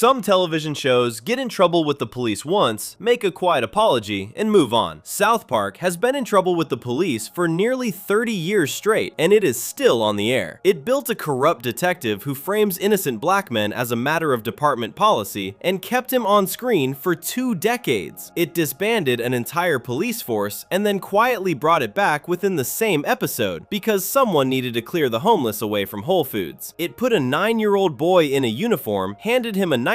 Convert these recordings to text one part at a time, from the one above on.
Some television shows get in trouble with the police once, make a quiet apology, and move on. South Park has been in trouble with the police for nearly 30 years straight, and it is still on the air. It built a corrupt detective who frames innocent black men as a matter of department policy and kept him on screen for 2 decades. It disbanded an entire police force and then quietly brought it back within the same episode because someone needed to clear the homeless away from Whole Foods. It put a 9-year-old boy in a uniform, handed him a nightstick,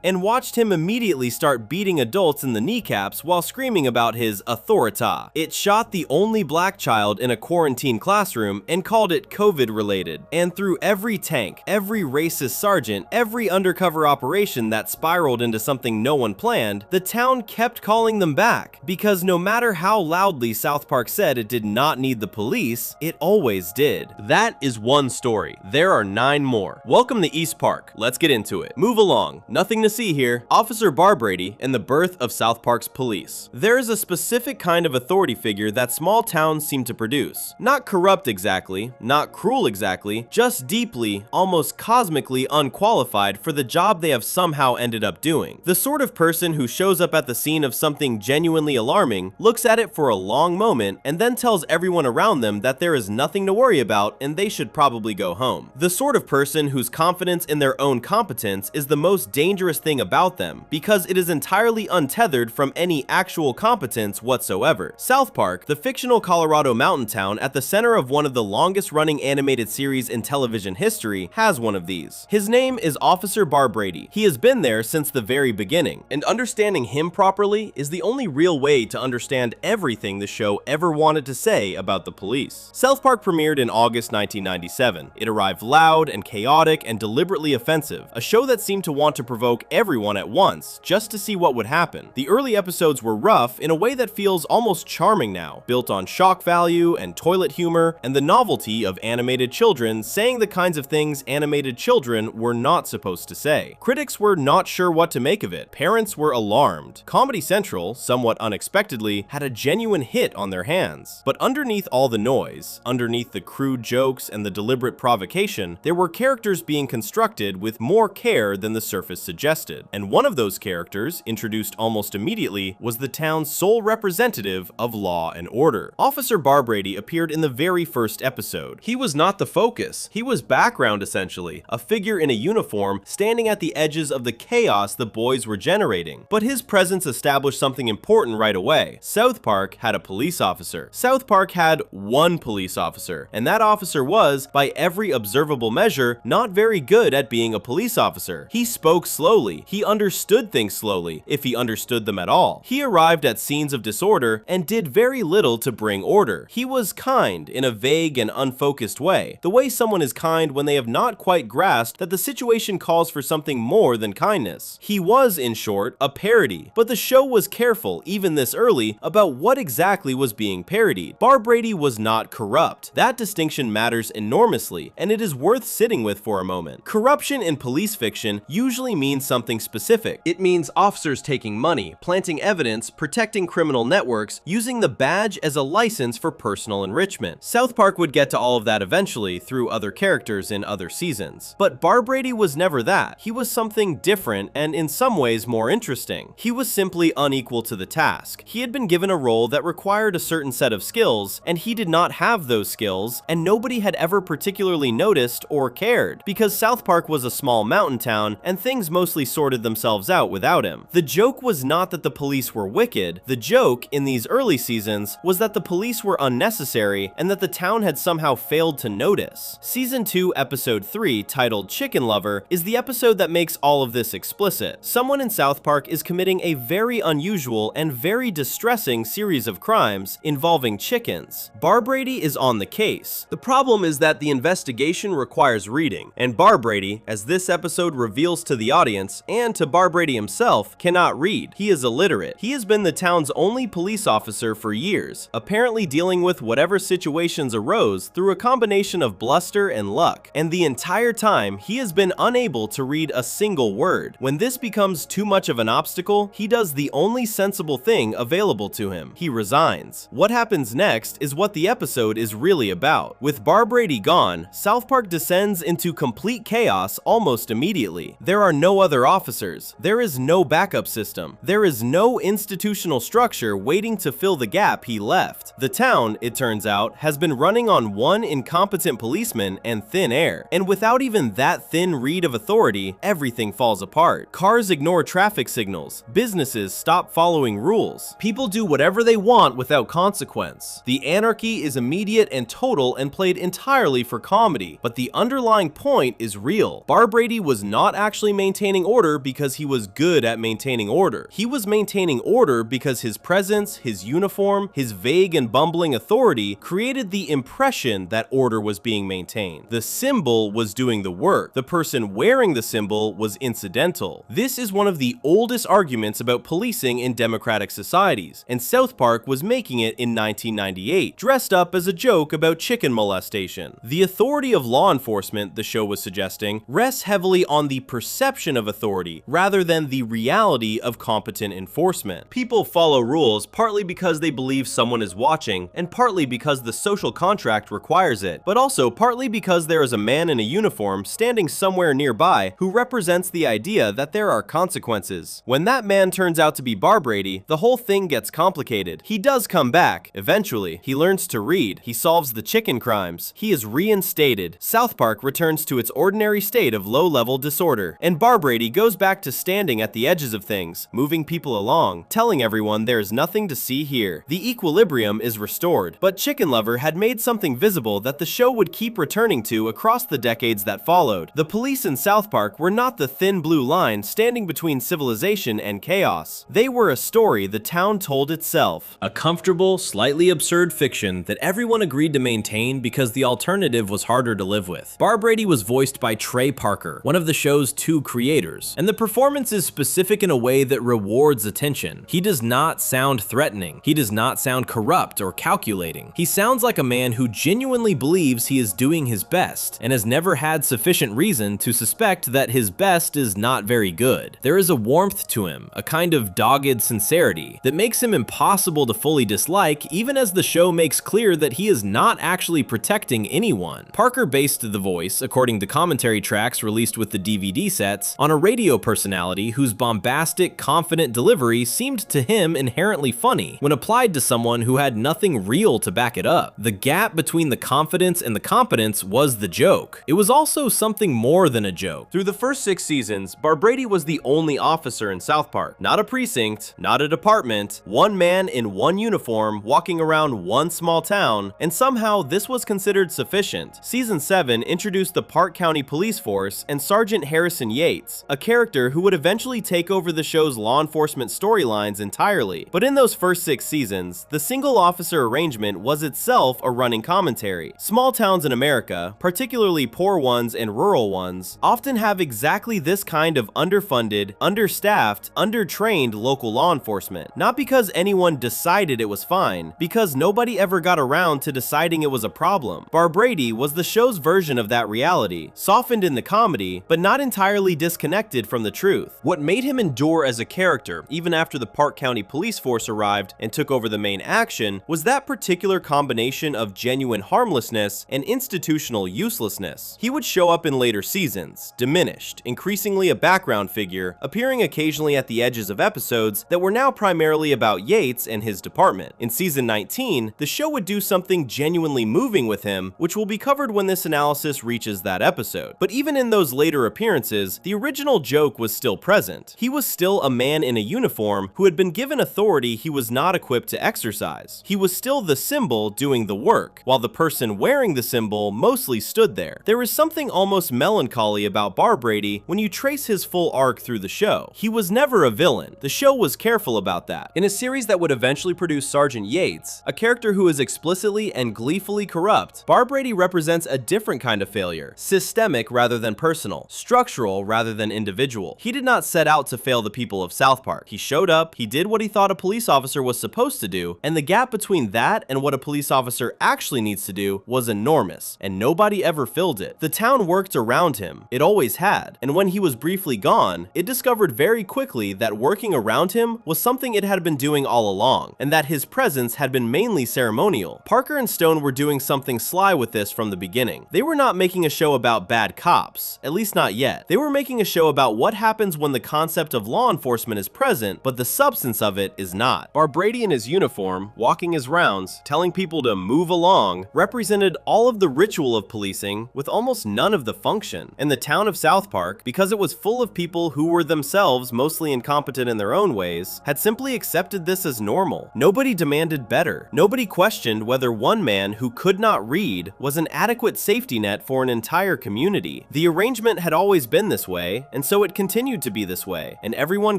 and watched him immediately start beating adults in the kneecaps while screaming about his authority. It shot the only black child in a quarantine classroom and called it COVID-related. And through every tank, every racist sergeant, every undercover operation that spiraled into something no one planned, the town kept calling them back. Because no matter how loudly South Park said it did not need the police, it always did. That is one story. There are 9 more. Welcome to East Park. Let's get into it. Move along. Nothing to see here. Officer Barbrady and the birth of South Park's police. There is a specific kind of authority figure that small towns seem to produce. Not corrupt exactly, not cruel exactly, just deeply, almost cosmically unqualified for the job they have somehow ended up doing. The sort of person who shows up at the scene of something genuinely alarming, looks at it for a long moment, and then tells everyone around them that there is nothing to worry about and they should probably go home. The sort of person whose confidence in their own competence is the most dangerous thing about them, because it is entirely untethered from any actual competence whatsoever. South Park, the fictional Colorado mountain town at the center of one of the longest running animated series in television history, has one of these. His name is Officer Barbrady. He has been there since the very beginning, and understanding him properly is the only real way to understand everything the show ever wanted to say about the police. South Park premiered in August 1997. It arrived loud and chaotic and deliberately offensive, a show that seemed to want to provoke everyone at once, just to see what would happen. The early episodes were rough in a way that feels almost charming now, built on shock value and toilet humor and the novelty of animated children saying the kinds of things animated children were not supposed to say. Critics were not sure what to make of it. Parents were alarmed. Comedy Central, somewhat unexpectedly, had a genuine hit on their hands. But underneath all the noise, underneath the crude jokes and the deliberate provocation, there were characters being constructed with more care than the surface suggested. And one of those characters, introduced almost immediately, was the town's sole representative of law and order. Officer Barbrady appeared in the very first episode. He was not the focus. He was background essentially, a figure in a uniform standing at the edges of the chaos the boys were generating. But his presence established something important right away. South Park had a police officer. South Park had one police officer, and that officer was, by every observable measure, not very good at being a police officer. He spoke slowly. He understood things slowly, if he understood them at all. He arrived at scenes of disorder and did very little to bring order. He was kind in a vague and unfocused way, the way someone is kind when they have not quite grasped that the situation calls for something more than kindness. He was, in short, a parody, but the show was careful, even this early, about what exactly was being parodied. Barbrady was not corrupt. That distinction matters enormously, and it is worth sitting with for a moment. Corruption in police fiction usually means something specific. It means officers taking money, planting evidence, protecting criminal networks, using the badge as a license for personal enrichment. South Park would get to all of that eventually through other characters in other seasons. But Barbrady was never that. He was something different and in some ways more interesting. He was simply unequal to the task. He had been given a role that required a certain set of skills, and he did not have those skills, and nobody had ever particularly noticed or cared, because South Park was a small mountain town and things mostly sorted themselves out without him. The joke was not that the police were wicked. The joke in these early seasons was that the police were unnecessary and that the town had somehow failed to notice. Season 2, episode 3, titled Chicken Lover, is the episode that makes all of this explicit. Someone in South Park is committing a very unusual and very distressing series of crimes involving chickens. Barbrady is on the case. The problem is that the investigation requires reading, and Barbrady, as this episode reveals to the audience and to Barbrady himself, cannot read. He is illiterate. He has been the town's only police officer for years, apparently dealing with whatever situations arose through a combination of bluster and luck, and the entire time he has been unable to read a single word. When this becomes too much of an obstacle, he does the only sensible thing available to him. He resigns. What happens next is what the episode is really about. With Barbrady gone, South Park descends into complete chaos almost immediately. There are are no other officers. There is no backup system. There is no institutional structure waiting to fill the gap he left. The town, it turns out, has been running on one incompetent policeman and thin air. And without even that thin reed of authority, everything falls apart. Cars ignore traffic signals. Businesses stop following rules. People do whatever they want without consequence. The anarchy is immediate and total and played entirely for comedy, but the underlying point is real. Barbrady was not actually maintaining order because he was good at maintaining order. He was maintaining order because his presence, his uniform, his vague and bumbling authority created the impression that order was being maintained. The symbol was doing the work. The person wearing the symbol was incidental. This is one of the oldest arguments about policing in democratic societies, and South Park was making it in 1998, dressed up as a joke about chicken molestation. The authority of law enforcement, the show was suggesting, rests heavily on the perception of authority rather than the reality of competent enforcement. People follow rules partly because they believe someone is watching, and partly because the social contract requires it, but also partly because there is a man in a uniform standing somewhere nearby who represents the idea that there are consequences. When that man turns out to be Barbrady, the whole thing gets complicated. He does come back, eventually. He learns to read. He solves the chicken crimes. He is reinstated. South Park returns to its ordinary state of low-level disorder, and Barbrady goes back to standing at the edges of things, moving people along, telling everyone there is nothing to see here. The equilibrium is restored, but Chicken Lover had made something visible that the show would keep returning to across the decades that followed. The police in South Park were not the thin blue line standing between civilization and chaos. They were a story the town told itself. A comfortable, slightly absurd fiction that everyone agreed to maintain because the alternative was harder to live with. Barbrady was voiced by Trey Parker, one of the show's two creators, and the performance is specific in a way that rewards attention. He does not sound threatening. He does not sound corrupt or calculating. He sounds like a man who genuinely believes he is doing his best and has never had sufficient reason to suspect that his best is not very good. There is a warmth to him, a kind of dogged sincerity that makes him impossible to fully dislike, even as the show makes clear that he is not actually protecting anyone. Parker based the voice, according to commentary tracks released with the DVD sets, on a radio personality whose bombastic, confident delivery seemed to him inherently funny when applied to someone who had nothing real to back it up. The gap between the confidence and the competence was the joke. It was also something more than a joke. Through the first 6 seasons, Barbrady was the only officer in South Park. Not a precinct, not a department, one man in one uniform walking around one small town, and somehow this was considered sufficient. Season 7 introduced the Park County Police Force and Sergeant Harrison Yates, a character who would eventually take over the show's law enforcement storylines entirely. But in those first 6 seasons, the single officer arrangement was itself a running commentary. Small towns in America, particularly poor ones and rural ones, often have exactly this kind of underfunded, understaffed, undertrained local law enforcement. Not because anyone decided it was fine, because nobody ever got around to deciding it was a problem. Barbrady was the show's version of that reality, softened in the comedy, but not entirely disconnected from the truth. What made him endure as a character, even after the Park County Police Force arrived and took over the main action, was that particular combination of genuine harmlessness and institutional uselessness. He would show up in later seasons, diminished, increasingly a background figure, appearing occasionally at the edges of episodes that were now primarily about Yates and his department. In season 19, the show would do something genuinely moving with him, which will be covered when this analysis reaches that episode. But even in those later appearances, the original joke was still present. He was still a man in a uniform who had been given authority he was not equipped to exercise. He was still the symbol doing the work, while the person wearing the symbol mostly stood there. There is something almost melancholy about Barbrady when you trace his full arc through the show. He was never a villain. The show was careful about that. In a series that would eventually produce Sergeant Yates, a character who is explicitly and gleefully corrupt, Barbrady represents a different kind of failure, systemic rather than personal, structural rather than individual. He did not set out to fail the people of South Park. He showed up, he did what he thought a police officer was supposed to do, and the gap between that and what a police officer actually needs to do was enormous, and nobody ever filled it. The town worked around him. It always had. And when he was briefly gone, it discovered very quickly that working around him was something it had been doing all along, and that his presence had been mainly ceremonial. Parker and Stone were doing something sly with this from the beginning. They were not making a show about bad cops, at least not yet. They were were making a show about what happens when the concept of law enforcement is present, but the substance of it is not. Barbrady in his uniform, walking his rounds, telling people to move along, represented all of the ritual of policing with almost none of the function. And the town of South Park, because it was full of people who were themselves mostly incompetent in their own ways, had simply accepted this as normal. Nobody demanded better. Nobody questioned whether one man who could not read was an adequate safety net for an entire community. The arrangement had always been this way, and so it continued to be this way, and everyone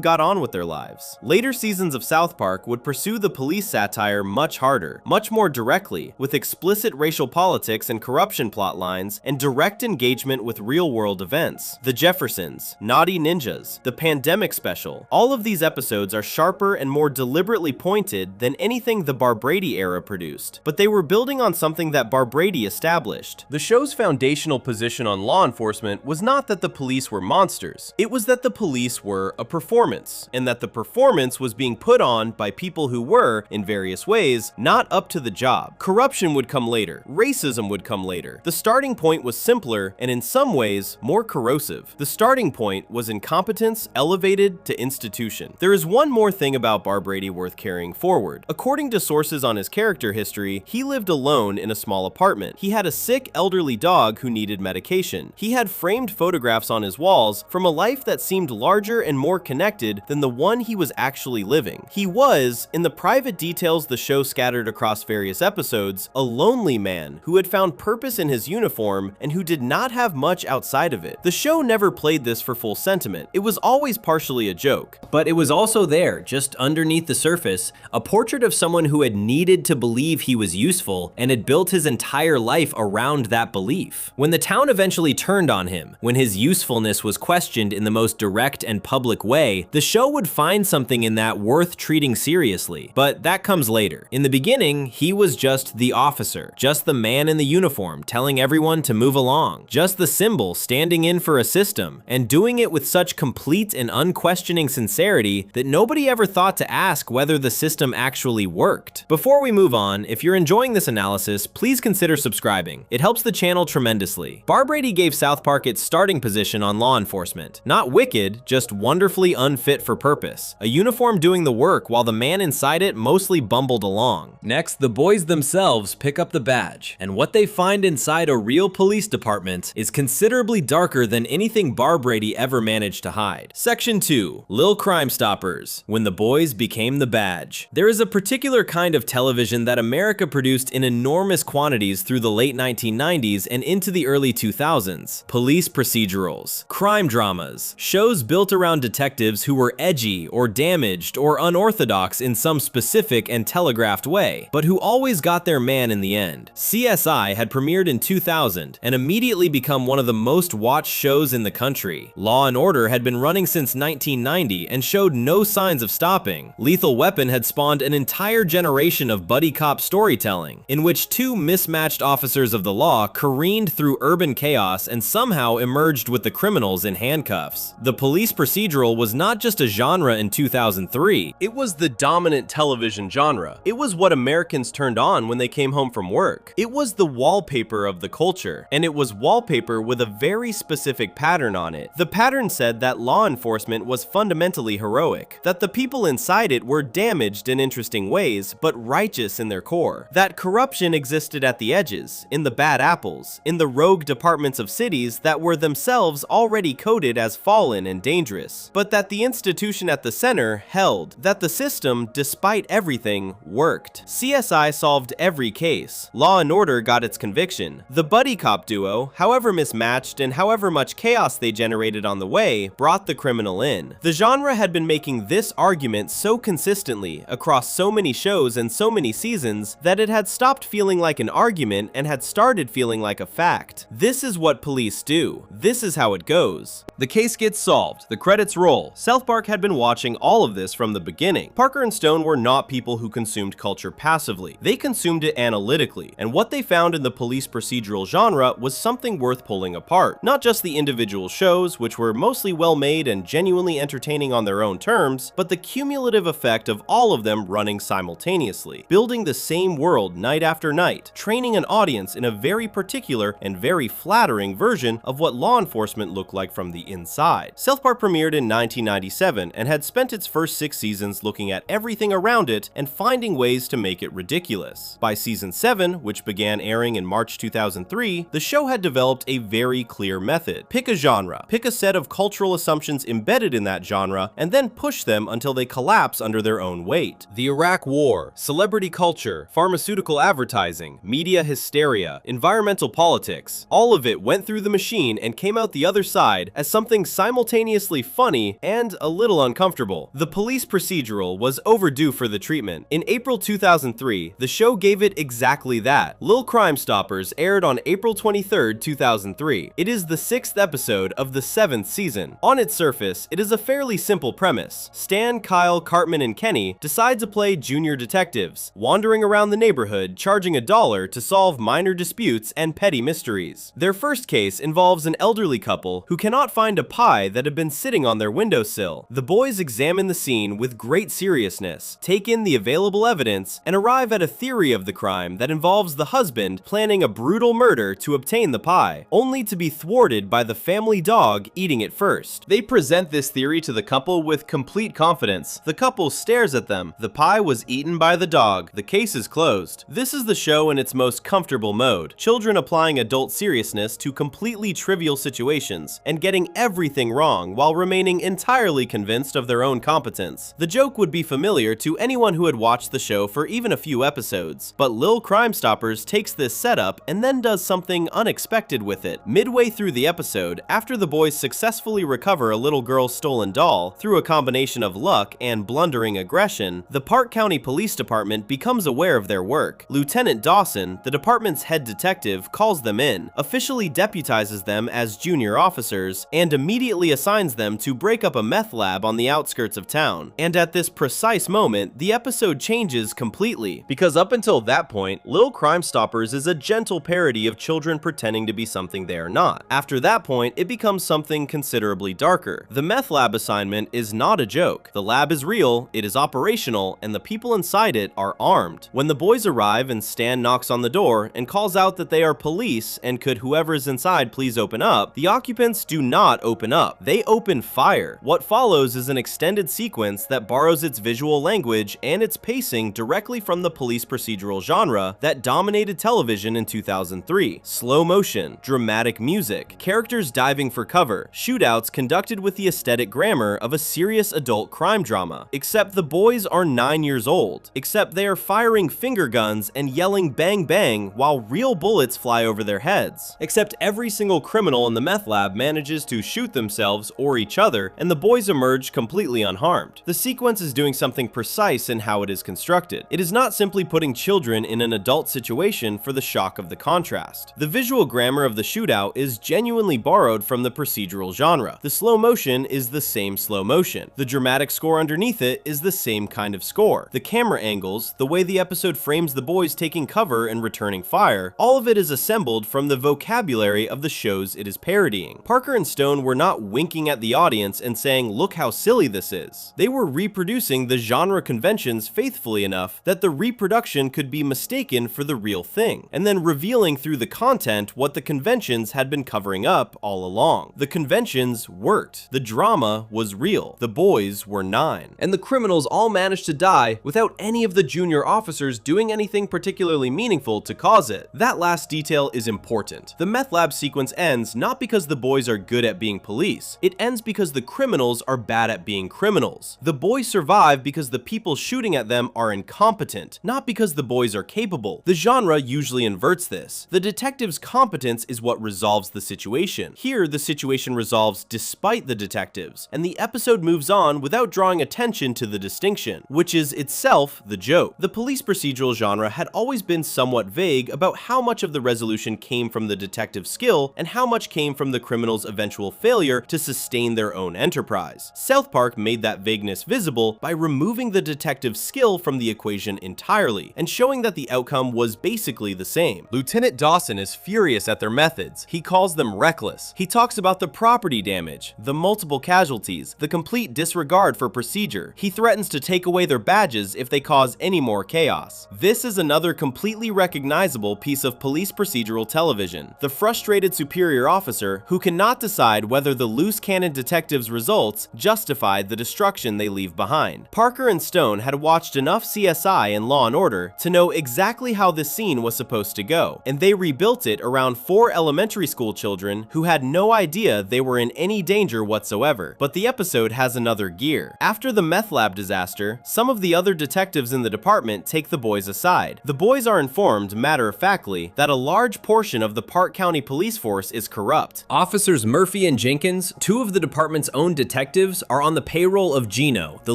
got on with their lives. Later seasons of South Park would pursue the police satire much harder, much more directly, with explicit racial politics and corruption plot lines, and direct engagement with real-world events. The Jeffersons, Naughty Ninjas, the Pandemic Special, all of these episodes are sharper and more deliberately pointed than anything the Barbrady era produced. But they were building on something that Barbrady established. The show's foundational position on law enforcement was not that the police were monsters. It was that the police were a performance, and that the performance was being put on by people who were, in various ways, not up to the job. Corruption would come later. Racism would come later. The starting point was simpler and in some ways more corrosive. The starting point was incompetence elevated to institution. There is one more thing about Barbrady worth carrying forward. According to sources on his character history, he lived alone in a small apartment. He had a sick elderly dog who needed medication. He had framed photographs on his walls from a life that seemed larger and more connected than the one he was actually living. He was, in the private details the show scattered across various episodes, a lonely man who had found purpose in his uniform and who did not have much outside of it. The show never played this for full sentiment. It was always partially a joke. But it was also there, just underneath the surface, a portrait of someone who had needed to believe he was useful and had built his entire life around that belief. When the town eventually turned on him, when his usefulness was questioned in the most direct and public way, the show would find something in that worth treating seriously. But that comes later. In the beginning, he was just the officer, just the man in the uniform telling everyone to move along, just the symbol standing in for a system, and doing it with such complete and unquestioning sincerity that nobody ever thought to ask whether the system actually worked. Before we move on, if you're enjoying this analysis, please consider subscribing. It helps the channel tremendously. Barbrady gave South Park its starting position on law enforcement. Not wicked, just wonderfully unfit for purpose. A uniform doing the work while the man inside it mostly bumbled along. Next, the boys themselves pick up the badge, and what they find inside a real police department is considerably darker than anything Barbrady ever managed to hide. Section 2. Lil Crime Stoppers. When the boys became the badge. There is a particular kind of television that America produced in enormous quantities through the late 1990s and into the early 2000s. Police procedurals, crime dramas, shows built around detectives who were edgy or damaged or unorthodox in some specific and telegraphed way, but who always got their man in the end. CSI had premiered in 2000 and immediately become one of the most watched shows in the country. Law and Order had been running since 1990 and showed no signs of stopping. Lethal Weapon had spawned an entire generation of buddy cop storytelling, in which two mismatched officers of the law careened through urban chaos and somehow emerged with the criminals in handcuffs. The police procedural was not just a genre in 2003, it was the dominant television genre. It was what Americans turned on when they came home from work. It was the wallpaper of the culture, and it was wallpaper with a very specific pattern on it. The pattern said that law enforcement was fundamentally heroic, that the people inside it were damaged in interesting ways, but righteous in their core, that corruption existed at the edges, in the bad apples, in the rogue departments of cities that were themselves already coded as fallen and dangerous, but that the institution at the center held, that the system, despite everything, worked. CSI solved every case. Law and Order got its conviction. The buddy cop duo, however mismatched and however much chaos they generated on the way, brought the criminal in. The genre had been making this argument so consistently across so many shows and so many seasons that it had stopped feeling like an argument and had started feeling like a fact. This is what police do. This is how it goes. The case gets solved. The credits roll. South Park had been watching all of this from the beginning. Parker and Stone were not people who consumed culture passively. They consumed it analytically, and what they found in the police procedural genre was something worth pulling apart. Not just the individual shows, which were mostly well-made and genuinely entertaining on their own terms, but the cumulative effect of all of them running simultaneously, building the same world night after night, training an audience in a very particular and very flattering version of what law enforcement looked look like from the inside. South Park premiered in 1997 and had spent its first 6 seasons looking at everything around it and finding ways to make it ridiculous. By season 7, which began airing in March 2003, the show had developed a very clear method. Pick a genre, pick a set of cultural assumptions embedded in that genre, and then push them until they collapse under their own weight. The Iraq War, celebrity culture, pharmaceutical advertising, media hysteria, environmental politics, all of it went through the machine and came out the other side as something simultaneously funny and a little uncomfortable. The police procedural was overdue for the treatment. In April 2003, the show gave it exactly that. Lil Crime Stoppers aired on April 23, 2003. It is the 6th episode of the 7th season. On its surface, it is a fairly simple premise. Stan, Kyle, Cartman, and Kenny decide to play junior detectives, wandering around the neighborhood charging $1 to solve minor disputes and petty mysteries. Their first case involves an elderly couple who cannot find a pie that had been sitting on their windowsill. The boys examine the scene with great seriousness, take in the available evidence, and arrive at a theory of the crime that involves the husband planning a brutal murder to obtain the pie, only to be thwarted by the family dog eating it first. They present this theory to the couple with complete confidence. The couple stares at them. The pie was eaten by the dog. The case is closed. This is the show in its most comfortable mode. Children applying adult seriousness to completely trivial situations and getting everything wrong while remaining entirely convinced of their own competence. The joke would be familiar to anyone who had watched the show for even a few episodes, but Lil Crime Stoppers takes this setup and then does something unexpected with it. Midway through the episode, after the boys successfully recover a little girl's stolen doll through a combination of luck and blundering aggression, the Park County Police Department becomes aware of their work. Lieutenant Dawson, the department's head detective, calls them in, officially deputizes them as junior officers, and immediately assigns them to break up a meth lab on the outskirts of town. And at this precise moment, the episode changes completely, because up until that point, Lil Crime Stoppers is a gentle parody of children pretending to be something they are not. After that point, it becomes something considerably darker. The meth lab assignment is not a joke. The lab is real, it is operational, and the people inside it are armed. When the boys arrive and Stan knocks on the door and calls out that they are police and could whoever is inside please open up, the occupants do not open up. They open fire. What follows is an extended sequence that borrows its visual language and its pacing directly from the police procedural genre that dominated television in 2003. Slow motion, dramatic music, characters diving for cover, shootouts conducted with the aesthetic grammar of a serious adult crime drama. Except the boys are 9 years old. Except they are firing finger guns and yelling bang bang while real bullets fly over their heads. Except every single criminal in the meth lab manages to shoot themselves or each other, and the boys emerge completely unharmed. The sequence is doing something precise in how it is constructed. It is not simply putting children in an adult situation for the shock of the contrast. The visual grammar of the shootout is genuinely borrowed from the procedural genre. The slow motion is the same slow motion. The dramatic score underneath it is the same kind of score. The camera angles, the way the episode frames the boys taking cover and returning fire, all of it is assembled from the vocabulary of the shows it is parodying. Parker and Stone were not winking at the audience and saying, "Look how silly this is." They were reproducing the genre conventions faithfully enough that the reproduction could be mistaken for the real thing, and then revealing through the content what the conventions had been covering up all along. The conventions worked. The drama was real. The boys were 9. And the criminals all managed to die without any of the junior officers doing anything particularly meaningful to cause it. That last detail is important. The meth lab sequence ends not because the boys are good at being police. It ends because the criminals are bad at being criminals. The boys survive because the people shooting at them are incompetent, not because the boys are capable. The genre usually inverts this. The detective's competence is what resolves the situation. Here, the situation resolves despite the detectives, and the episode moves on without drawing attention to the distinction, which is itself the joke. The police procedural genre had always been somewhat vague about how much of the resolution came from the detective's skill and how much came from the criminal's eventual failure to sustain their own enterprise. South Park made that vagueness visible by removing the detective's skill from the equation entirely and showing that the outcome was basically the same. Lieutenant Dawson is furious at their methods. He calls them reckless. He talks about the property damage, the multiple casualties, the complete disregard for procedure. He threatens to take away their badges if they cause any more chaos. This is another completely recognizable piece of police procedural television. The frustrated superior officer who can cannot decide whether the loose cannon detectives' results justified the destruction they leave behind. Parker and Stone had watched enough CSI and Law & Order to know exactly how this scene was supposed to go, and they rebuilt it around 4 elementary school children who had no idea they were in any danger whatsoever. But the episode has another gear. After the meth lab disaster, some of the other detectives in the department take the boys aside. The boys are informed, matter-of-factly, that a large portion of the Park County police force is corrupt. Officers Murphy and Jenkins, 2 of the department's own detectives, are on the payroll of Gino, the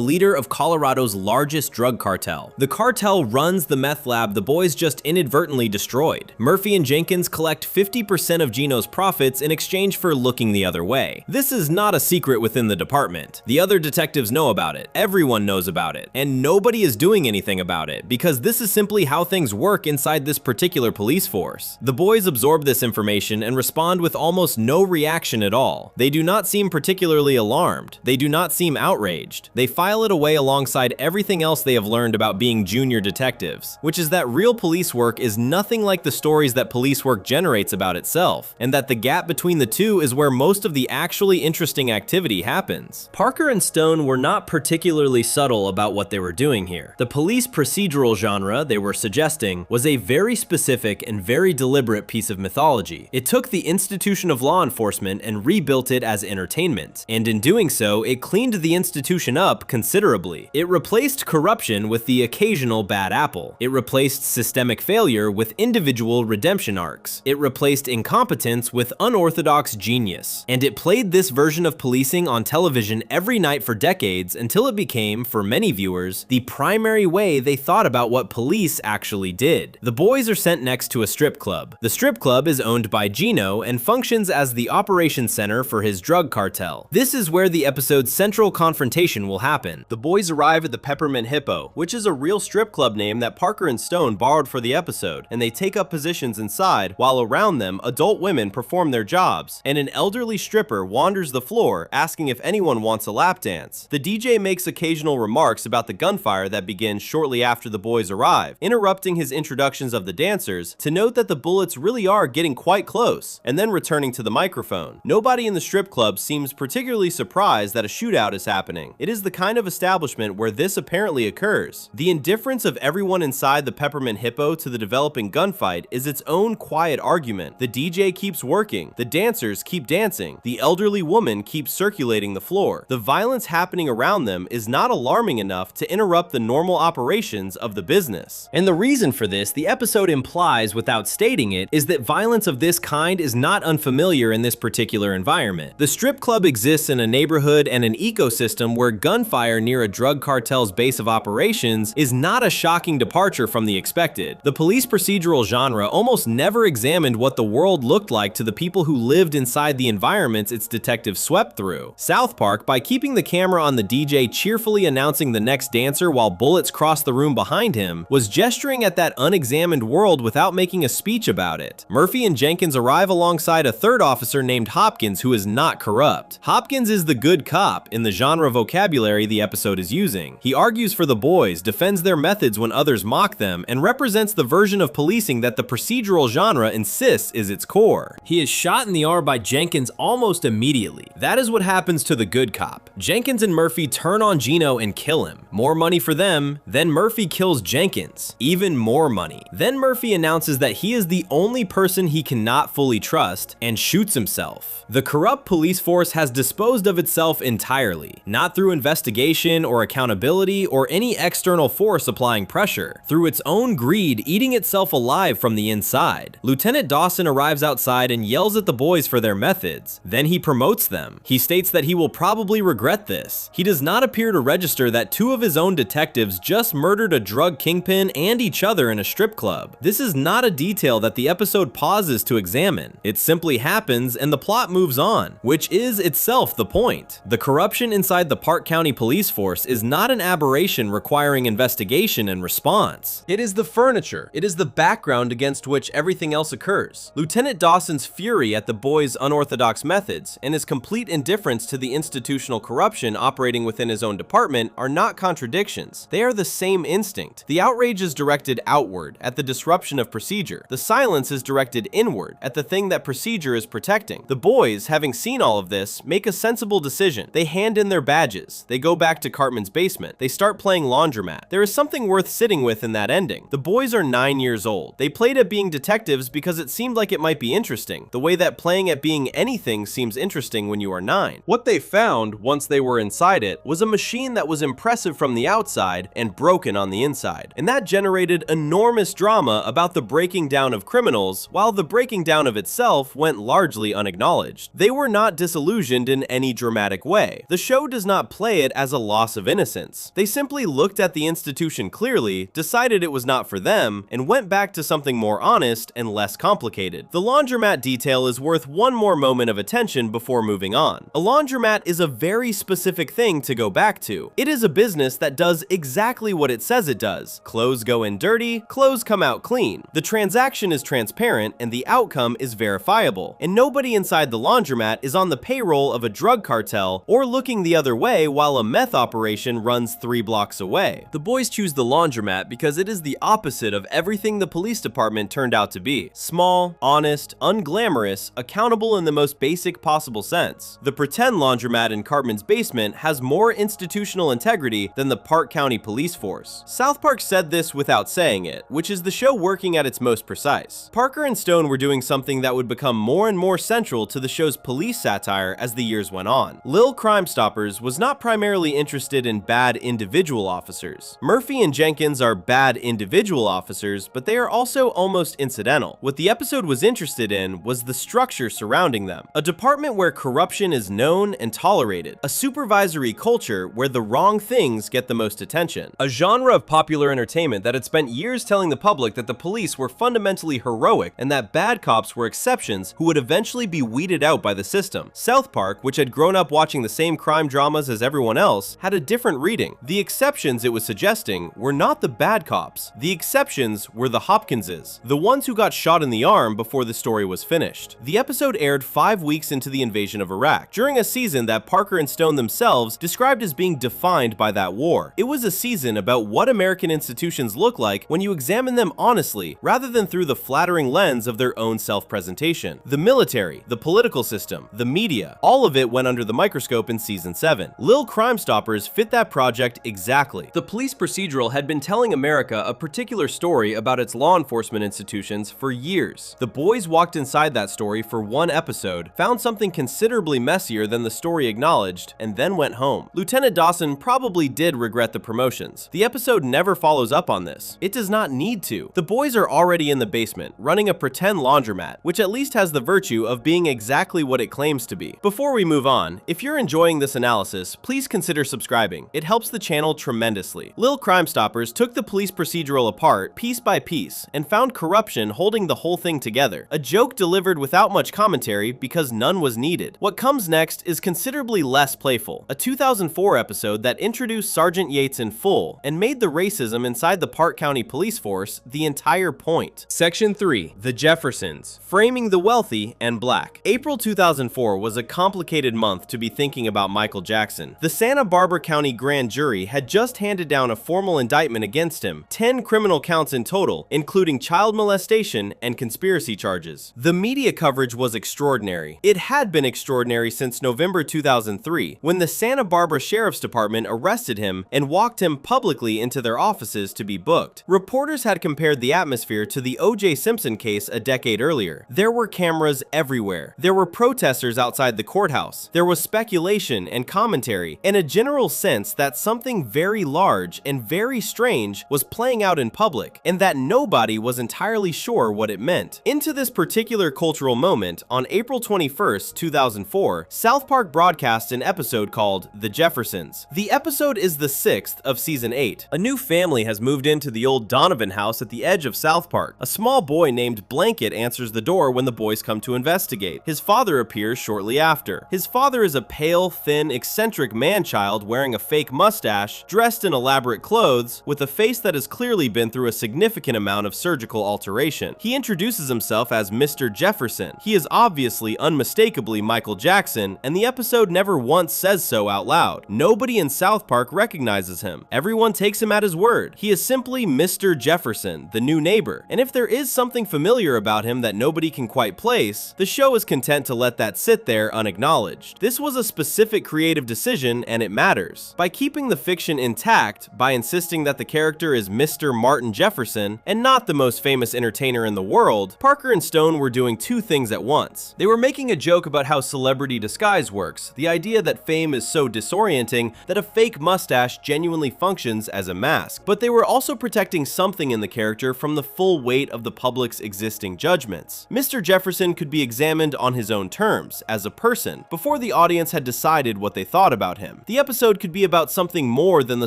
leader of Colorado's largest drug cartel. The cartel runs the meth lab the boys just inadvertently destroyed. Murphy and Jenkins collect 50% of Gino's profits in exchange for looking the other way. This is not a secret within the department. The other detectives know about it, everyone knows about it, and nobody is doing anything about it because this is simply how things work inside this particular police force. The boys absorb this information and respond with almost no reaction at all. They do not seem particularly alarmed. They do not seem outraged. They file it away alongside everything else they have learned about being junior detectives, which is that real police work is nothing like the stories that police work generates about itself, and that the gap between the two is where most of the actually interesting activity happens. Parker and Stone were not particularly subtle about what they were doing here. The police procedural genre they were suggesting was a very specific and very deliberate piece of mythology. It took the institution of law enforcement and rebuilt it as entertainment, and in doing so, it cleaned the institution up considerably. It replaced corruption with the occasional bad apple. It replaced systemic failure with individual redemption arcs. It replaced incompetence with unorthodox genius. And it played this version of policing on television every night for decades until it became, for many viewers, the primary way they thought about what police actually did. The boys are sent next to a strip club. The strip club is owned by Gino and functions as the operations center for his drug cartel. This is where the episode's central confrontation will happen. The boys arrive at the Peppermint Hippo, which is a real strip club name that Parker and Stone borrowed for the episode, and they take up positions inside while around them adult women perform their jobs, and an elderly stripper wanders the floor asking if anyone wants a lap dance. The DJ makes occasional remarks about the gunfire that begins shortly after the boys arrive, interrupting his introductions of the dancers to note that the bullets really are getting quite close, and then returning to the microphone. Nobody in the strip club seems particularly surprised that a shootout is happening. It is the kind of establishment where this apparently occurs. The indifference of everyone inside the Peppermint Hippo to the developing gunfight is its own quiet argument. The DJ keeps working, the dancers keep dancing, the elderly woman keeps circulating the floor. The violence happening around them is not alarming enough to interrupt the normal operations of the business. And the reason for this, the episode implies without stating it, is that violence of this kind is not unfamiliar in this particular environment. The strip club exists in a neighborhood and an ecosystem where gunfire near a drug cartel's base of operations is not a shocking departure from the expected. The police procedural genre almost never examined what the world looked like to the people who lived inside the environments its detectives swept through. South Park, by keeping the camera on the DJ cheerfully announcing the next dancer while bullets cross the room behind him, was gesturing at that unexamined world without making a speech about it. Murphy and Jenkins arrive alongside a third officer named Hopkins who is not corrupt. Hopkins is the good cop in the genre vocabulary the episode is using. He argues for the boys, defends their methods when others mock them, and represents the version of policing that the procedural genre insists is its core. He is shot in the arm by Jenkins almost immediately. That is what happens to the good cop. Jenkins and Murphy turn on Gino and kill him. More money for them. Then Murphy kills Jenkins. Even more money. Then Murphy announces that he is the only person he cannot fully trust and shoots himself. The corrupt police force has disposed of itself entirely, not through investigation or accountability or any external force applying pressure, through its own greed eating itself alive from the inside. Lieutenant Dawson arrives outside and yells at the boys for their methods. Then he promotes them. He states that he will probably regret this. He does not appear to register that 2 of his own detectives just murdered a drug kingpin and each other in a strip club. This is not a detail that the episode pauses to examine. It simply happens and the plot moves on, which is itself the point. The corruption inside the Park County Police Force is not an aberration requiring investigation and response. It is the furniture. It is the background against which everything else occurs. Lieutenant Dawson's fury at the boys' unorthodox methods and his complete indifference to the institutional corruption operating within his own department are not contradictions. They are the same instinct. The outrage is directed outward at the disruption of procedure. The silence is directed inward at the thing that procedure is protecting. expecting. The boys, having seen all of this, make a sensible decision. They hand in their badges. They go back to Cartman's basement. They start playing laundromat. There is something worth sitting with in that ending. The boys are 9 years old. They played at being detectives because it seemed like it might be interesting, the way that playing at being anything seems interesting when you are 9. What they found, once they were inside it, was a machine that was impressive from the outside and broken on the inside. And that generated enormous drama about the breaking down of criminals, while the breaking down of itself went largely unacknowledged. They were not disillusioned in any dramatic way. The show does not play it as a loss of innocence. They simply looked at the institution clearly, decided it was not for them, and went back to something more honest and less complicated. The laundromat detail is worth one more moment of attention before moving on. A laundromat is a very specific thing to go back to. It is a business that does exactly what it says it does. Clothes go in dirty, clothes come out clean. The transaction is transparent and the outcome is verifiable. And nobody inside the laundromat is on the payroll of a drug cartel or looking the other way while a meth operation runs 3 blocks away. The boys choose the laundromat because it is the opposite of everything the police department turned out to be. Small, honest, unglamorous, accountable in the most basic possible sense. The pretend laundromat in Cartman's basement has more institutional integrity than the Park County Police Force. South Park said this without saying it, which is the show working at its most precise. Parker and Stone were doing something that would become more and more central to the show's police satire as the years went on. Lil Crime Stoppers was not primarily interested in bad individual officers. Murphy and Jenkins are bad individual officers, but they are also almost incidental. What the episode was interested in was the structure surrounding them. A department where corruption is known and tolerated. A supervisory culture where the wrong things get the most attention. A genre of popular entertainment that had spent years telling the public that the police were fundamentally heroic and that bad cops were exceptions who would eventually be weeded out by the system. South Park, which had grown up watching the same crime dramas as everyone else, had a different reading. The exceptions it was suggesting were not the bad cops. The exceptions were the Hopkinses, the ones who got shot in the arm before the story was finished. The episode aired 5 weeks into the invasion of Iraq, during a season that Parker and Stone themselves described as being defined by that war. It was a season about what American institutions look like when you examine them honestly, rather than through the flattering lens of their own self-presentation. The military, the political system, the media, all of it went under the microscope in season 7. Lil Crime Stoppers fit that project exactly. The police procedural had been telling America a particular story about its law enforcement institutions for years. The boys walked inside that story for one episode, found something considerably messier than the story acknowledged, and then went home. Lieutenant Dawson probably did regret the promotions. The episode never follows up on this. It does not need to. The boys are already in the basement, running a pretend laundromat, which at least has the virtue of being exactly what it claims to be. Before we move on, if you're enjoying this analysis, please consider subscribing. It helps the channel tremendously. Lil Crime Stoppers took the police procedural apart piece by piece and found corruption holding the whole thing together. A joke delivered without much commentary because none was needed. What comes next is considerably less playful. A 2004 episode that introduced Sergeant Yates in full and made the racism inside the Park County Police Force the entire point. Section 3. The Jeffersons. Framing the wealthy and black. April 2004 was a complicated month to be thinking about Michael Jackson. The Santa Barbara County Grand Jury had just handed down a formal indictment against him, 10 criminal counts in total, including child molestation and conspiracy charges. The media coverage was extraordinary. It had been extraordinary since November 2003, when the Santa Barbara Sheriff's Department arrested him and walked him publicly into their offices to be booked. Reporters had compared the atmosphere to the O.J. Simpson case a decade earlier. There were cameras everywhere. There were protesters outside the courthouse. There was speculation and commentary, and a general sense that something very large and very strange was playing out in public, and that nobody was entirely sure what it meant. Into this particular cultural moment, on April 21st, 2004, South Park broadcast an episode called The Jeffersons. The episode is the 6th of season 8. A new family has moved into the old Donovan house at the edge of South Park. A small boy named Blanket answers the door when the boys come to investigate. His father appears shortly after. His father is a pale, thin, eccentric man-child wearing a fake mustache, dressed in elaborate clothes, with a face that has clearly been through a significant amount of surgical alteration. He introduces himself as Mr. Jefferson. He is obviously unmistakably Michael Jackson, and the episode never once says so out loud. Nobody in South Park recognizes him. Everyone takes him at his word. He is simply Mr. Jefferson, the new neighbor. And if there is something familiar about him that nobody can quite place, the show is content to let that sit there unacknowledged. This was a specific creative decision, and it matters. By keeping the fiction intact, by insisting that the character is Mr. Martin Jefferson and not the most famous entertainer in the world, Parker and Stone were doing two things at once. They were making a joke about how celebrity disguise works, the idea that fame is so disorienting that a fake mustache genuinely functions as a mask, but they were also protecting something in the character from the full weight of the public's existing judgments. Mr. Jefferson could be examined on his own terms, as a person, before the audience had decided what they thought about him. The episode could be about something more than the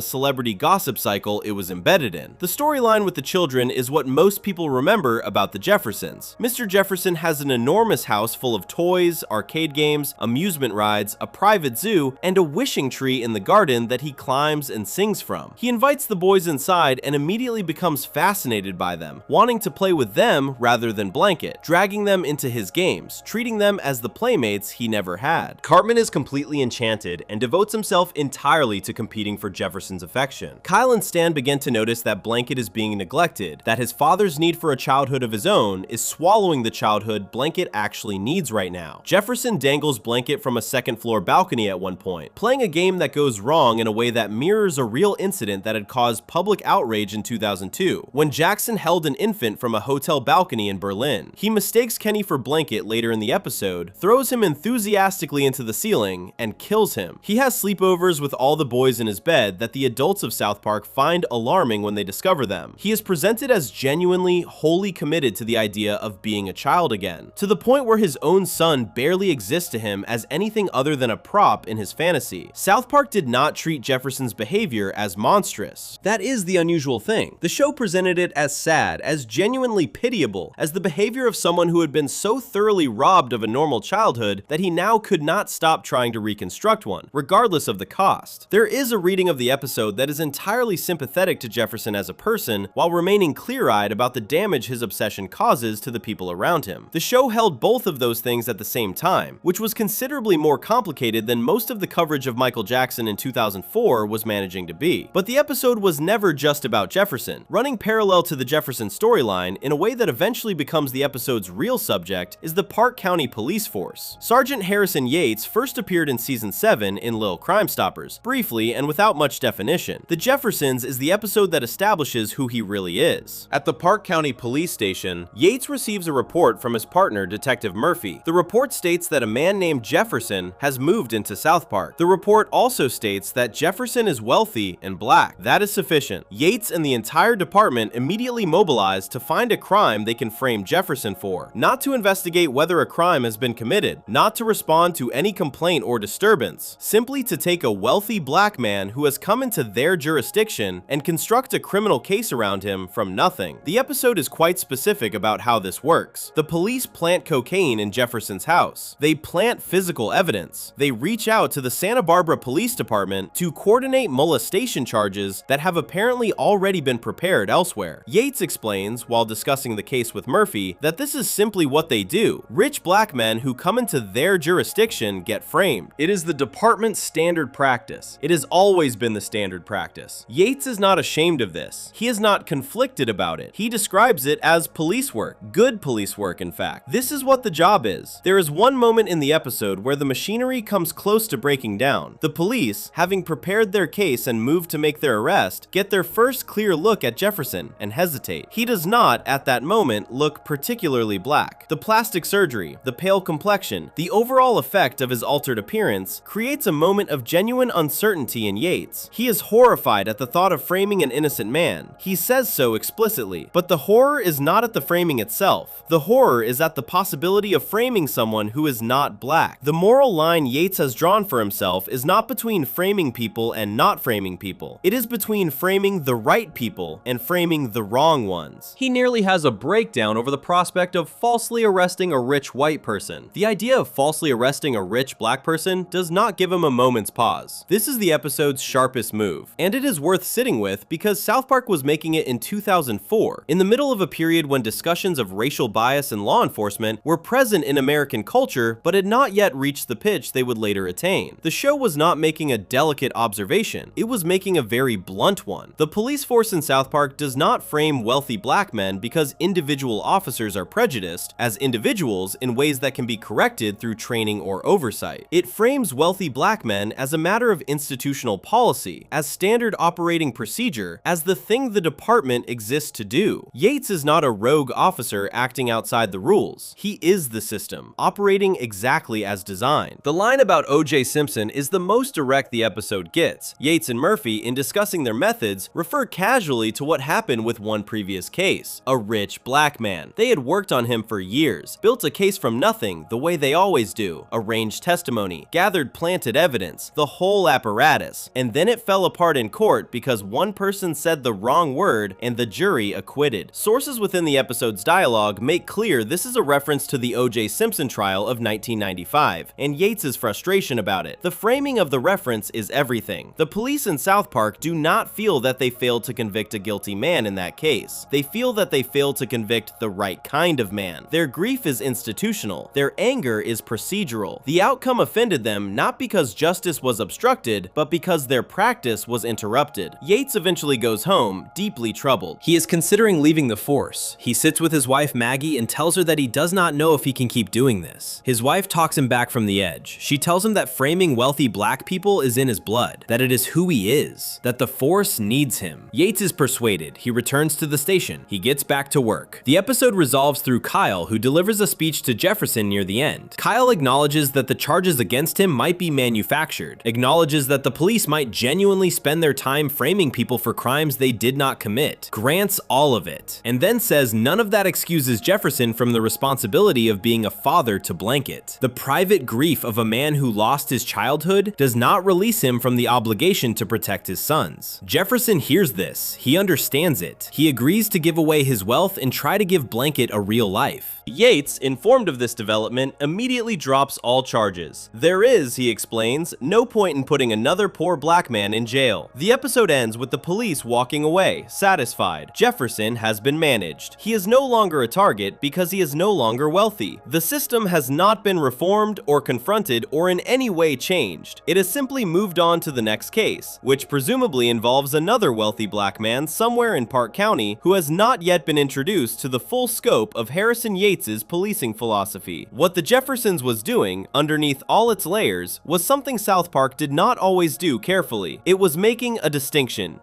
celebrity gossip cycle it was embedded in. The storyline with the children is what most people remember about the Jeffersons. Mr. Jefferson has an enormous house full of toys, arcade games, amusement rides, a private zoo, and a wishing tree in the garden that he climbs and sings from. He invites the boys inside and immediately becomes fascinated by them, wanting to play with them rather than Blanket, dragging them into his games, treating them as the playmates he never had. Cartman is completely enchanted and devotes himself entirely to competing for Jefferson's affection. Kyle and Stan begin to notice that Blanket is being neglected, that his father's need for a childhood of his own is swallowing the childhood Blanket actually needs right now. Jefferson dangles Blanket from a second-floor balcony at one point, playing a game that goes wrong in a way that mirrors a real incident that had caused public outrage in 2002, when Jackson held an infant from a hotel balcony in Berlin. He mistakes Kenny for Blanket later in the episode, throws him enthusiastically into the ceiling, and kills him. He has sleepovers with all the boys in his bed that the adults of South Park find alarming when they discover them. He is presented as genuinely, wholly committed to the idea of being a child again, to the point where his own son barely exists to him as anything other than a prop in his fantasy. South Park did not treat Jefferson's behavior as monstrous. That is the unusual thing. The show presented it as sad, as genuinely pitiable, as the behavior of someone who had been so thoroughly robbed of a normal childhood that he now could not stop trying to reconstruct one, regardless of the cost. There is a reading of the episode that is entirely sympathetic to Jefferson as a person, while remaining clear-eyed about the damage his obsession causes to the people around him. The show held both of those things at the same time, which was considerably more complicated than most of the coverage of Michael Jackson in 2004 was managing to be. But the episode was never just about Jefferson. Running parallel to the Jefferson storyline, in a way that eventually becomes the episode's real subject, is the Park County Police Force. Sergeant Harrison Yates first appeared in Season 7 in Little Crime Stoppers, briefly and without much definition. The Jeffersons is the episode that establishes who he really is. At the Park County Police Station, Yates receives a report from his partner, Detective Murphy. The report states that a man named Jefferson has moved into South Park. The report also states that Jefferson is wealthy and black. That is sufficient. Yates and the entire department immediately mobilize to find a crime they can frame Jefferson for, not to investigate whether a crime has been committed, not to respond to any complaint or disturbance, simply to take a wealthy black man who has come into their jurisdiction and construct a criminal case around him from nothing. The episode is quite specific about how this works. The police plant cocaine in Jefferson's house. They plant physical evidence. They reach out to the Santa Barbara Police Department to coordinate molestation charges that have apparently already been prepared elsewhere. Yates explains, while discussing the case with Murphy, that this is simply what they do. Rich black men who come into their jurisdiction get framed. It is the department's standard practice. It has always been the standard practice. Yates is not ashamed of this. He is not conflicted about it. He describes it as police work. Good police work, in fact. This is what the job is. There is one moment in the episode where the machinery comes close to breaking down. The police, having prepared their case and moved to make their arrest, get their first clear look at Jefferson and hesitate. He does not, at that moment, look particularly black. The plastic surgery, the pale complexion, the overall effect of his altered appearance creates a moment of genuine uncertainty in Yates. He is horrified at the thought of framing an innocent man. He says so explicitly. But the horror is not at the framing itself. The horror is at the possibility of framing someone who is not black. The moral line Yates has drawn for himself is not between framing people and not framing people. It is between framing the right people and framing the wrong ones. He nearly has a breakdown over the prospect of falsely arresting a rich white person. The idea of falsely arresting a rich black person does not give him a moment's pause. This is the episode's sharpest move, and it is worth sitting with because South Park was making it in 2004, in the middle of a period when discussions of racial bias in law enforcement were present in American culture but had not yet reached the pitch they would later attain. The show was not making a delicate observation, it was making a very blunt one. The police force in South Park does not frame wealthy black men because individual officers are prejudiced as individuals individuals in ways that can be corrected through training or oversight. It frames wealthy black men as a matter of institutional policy, as standard operating procedure, as the thing the department exists to do. Yates is not a rogue officer acting outside the rules. He is the system, operating exactly as designed. The line about O.J. Simpson is the most direct the episode gets. Yates and Murphy, in discussing their methods, refer casually to what happened with one previous case, a rich black man. They had worked on him for years, built a case from nothing the way they always do, arranged testimony, gathered planted evidence, the whole apparatus, and then it fell apart in court because one person said the wrong word and the jury acquitted. Sources within the episode's dialogue make clear this is a reference to the O.J. Simpson trial of 1995, and Yates's frustration about it. The framing of the reference is everything. The police in South Park do not feel that they failed to convict a guilty man in that case. They feel that they failed to convict the right kind of man. Their grief is institutional. Their anger is procedural. The outcome offended them not because justice was obstructed, but because their practice was interrupted. Yates eventually goes home, deeply troubled. He is considering leaving the force. He sits with his wife Maggie and tells her that he does not know if he can keep doing this. His wife talks him back from the edge. She tells him that framing wealthy black people is in his blood, that it is who he is, that the force needs him. Yates is persuaded. He returns to the station. He gets back to work. The episode resolves through Kyle, who delivers a speech to Jefferson near the end. Kyle acknowledges that the charges against him might be manufactured, acknowledges that the police might genuinely spend their time framing people for crimes they did not commit, grants all of it, and then says none of that excuses Jefferson from the responsibility of being a father to Blanket. The private grief of a man who lost his childhood does not release him from the obligation to protect his sons. Jefferson hears this. He understands it. He agrees to give away his wealth and try to give Blanket a real life. Yates, informed of this development, immediately drops all charges. There is, he explains, no point in putting another poor black man in jail. The episode ends with the police walking away, satisfied. Jefferson has been managed. He is no longer a target because he is no longer wealthy. The system has not been reformed or confronted or in any way changed. It has simply moved on to the next case, which presumably involves another wealthy black man somewhere in Park County who has not yet been introduced to the full scope of Harrison Yates' policing philosophy. What the Jeffersons was doing, underneath all its layers, was something South Park did not always do carefully. It was making a distinction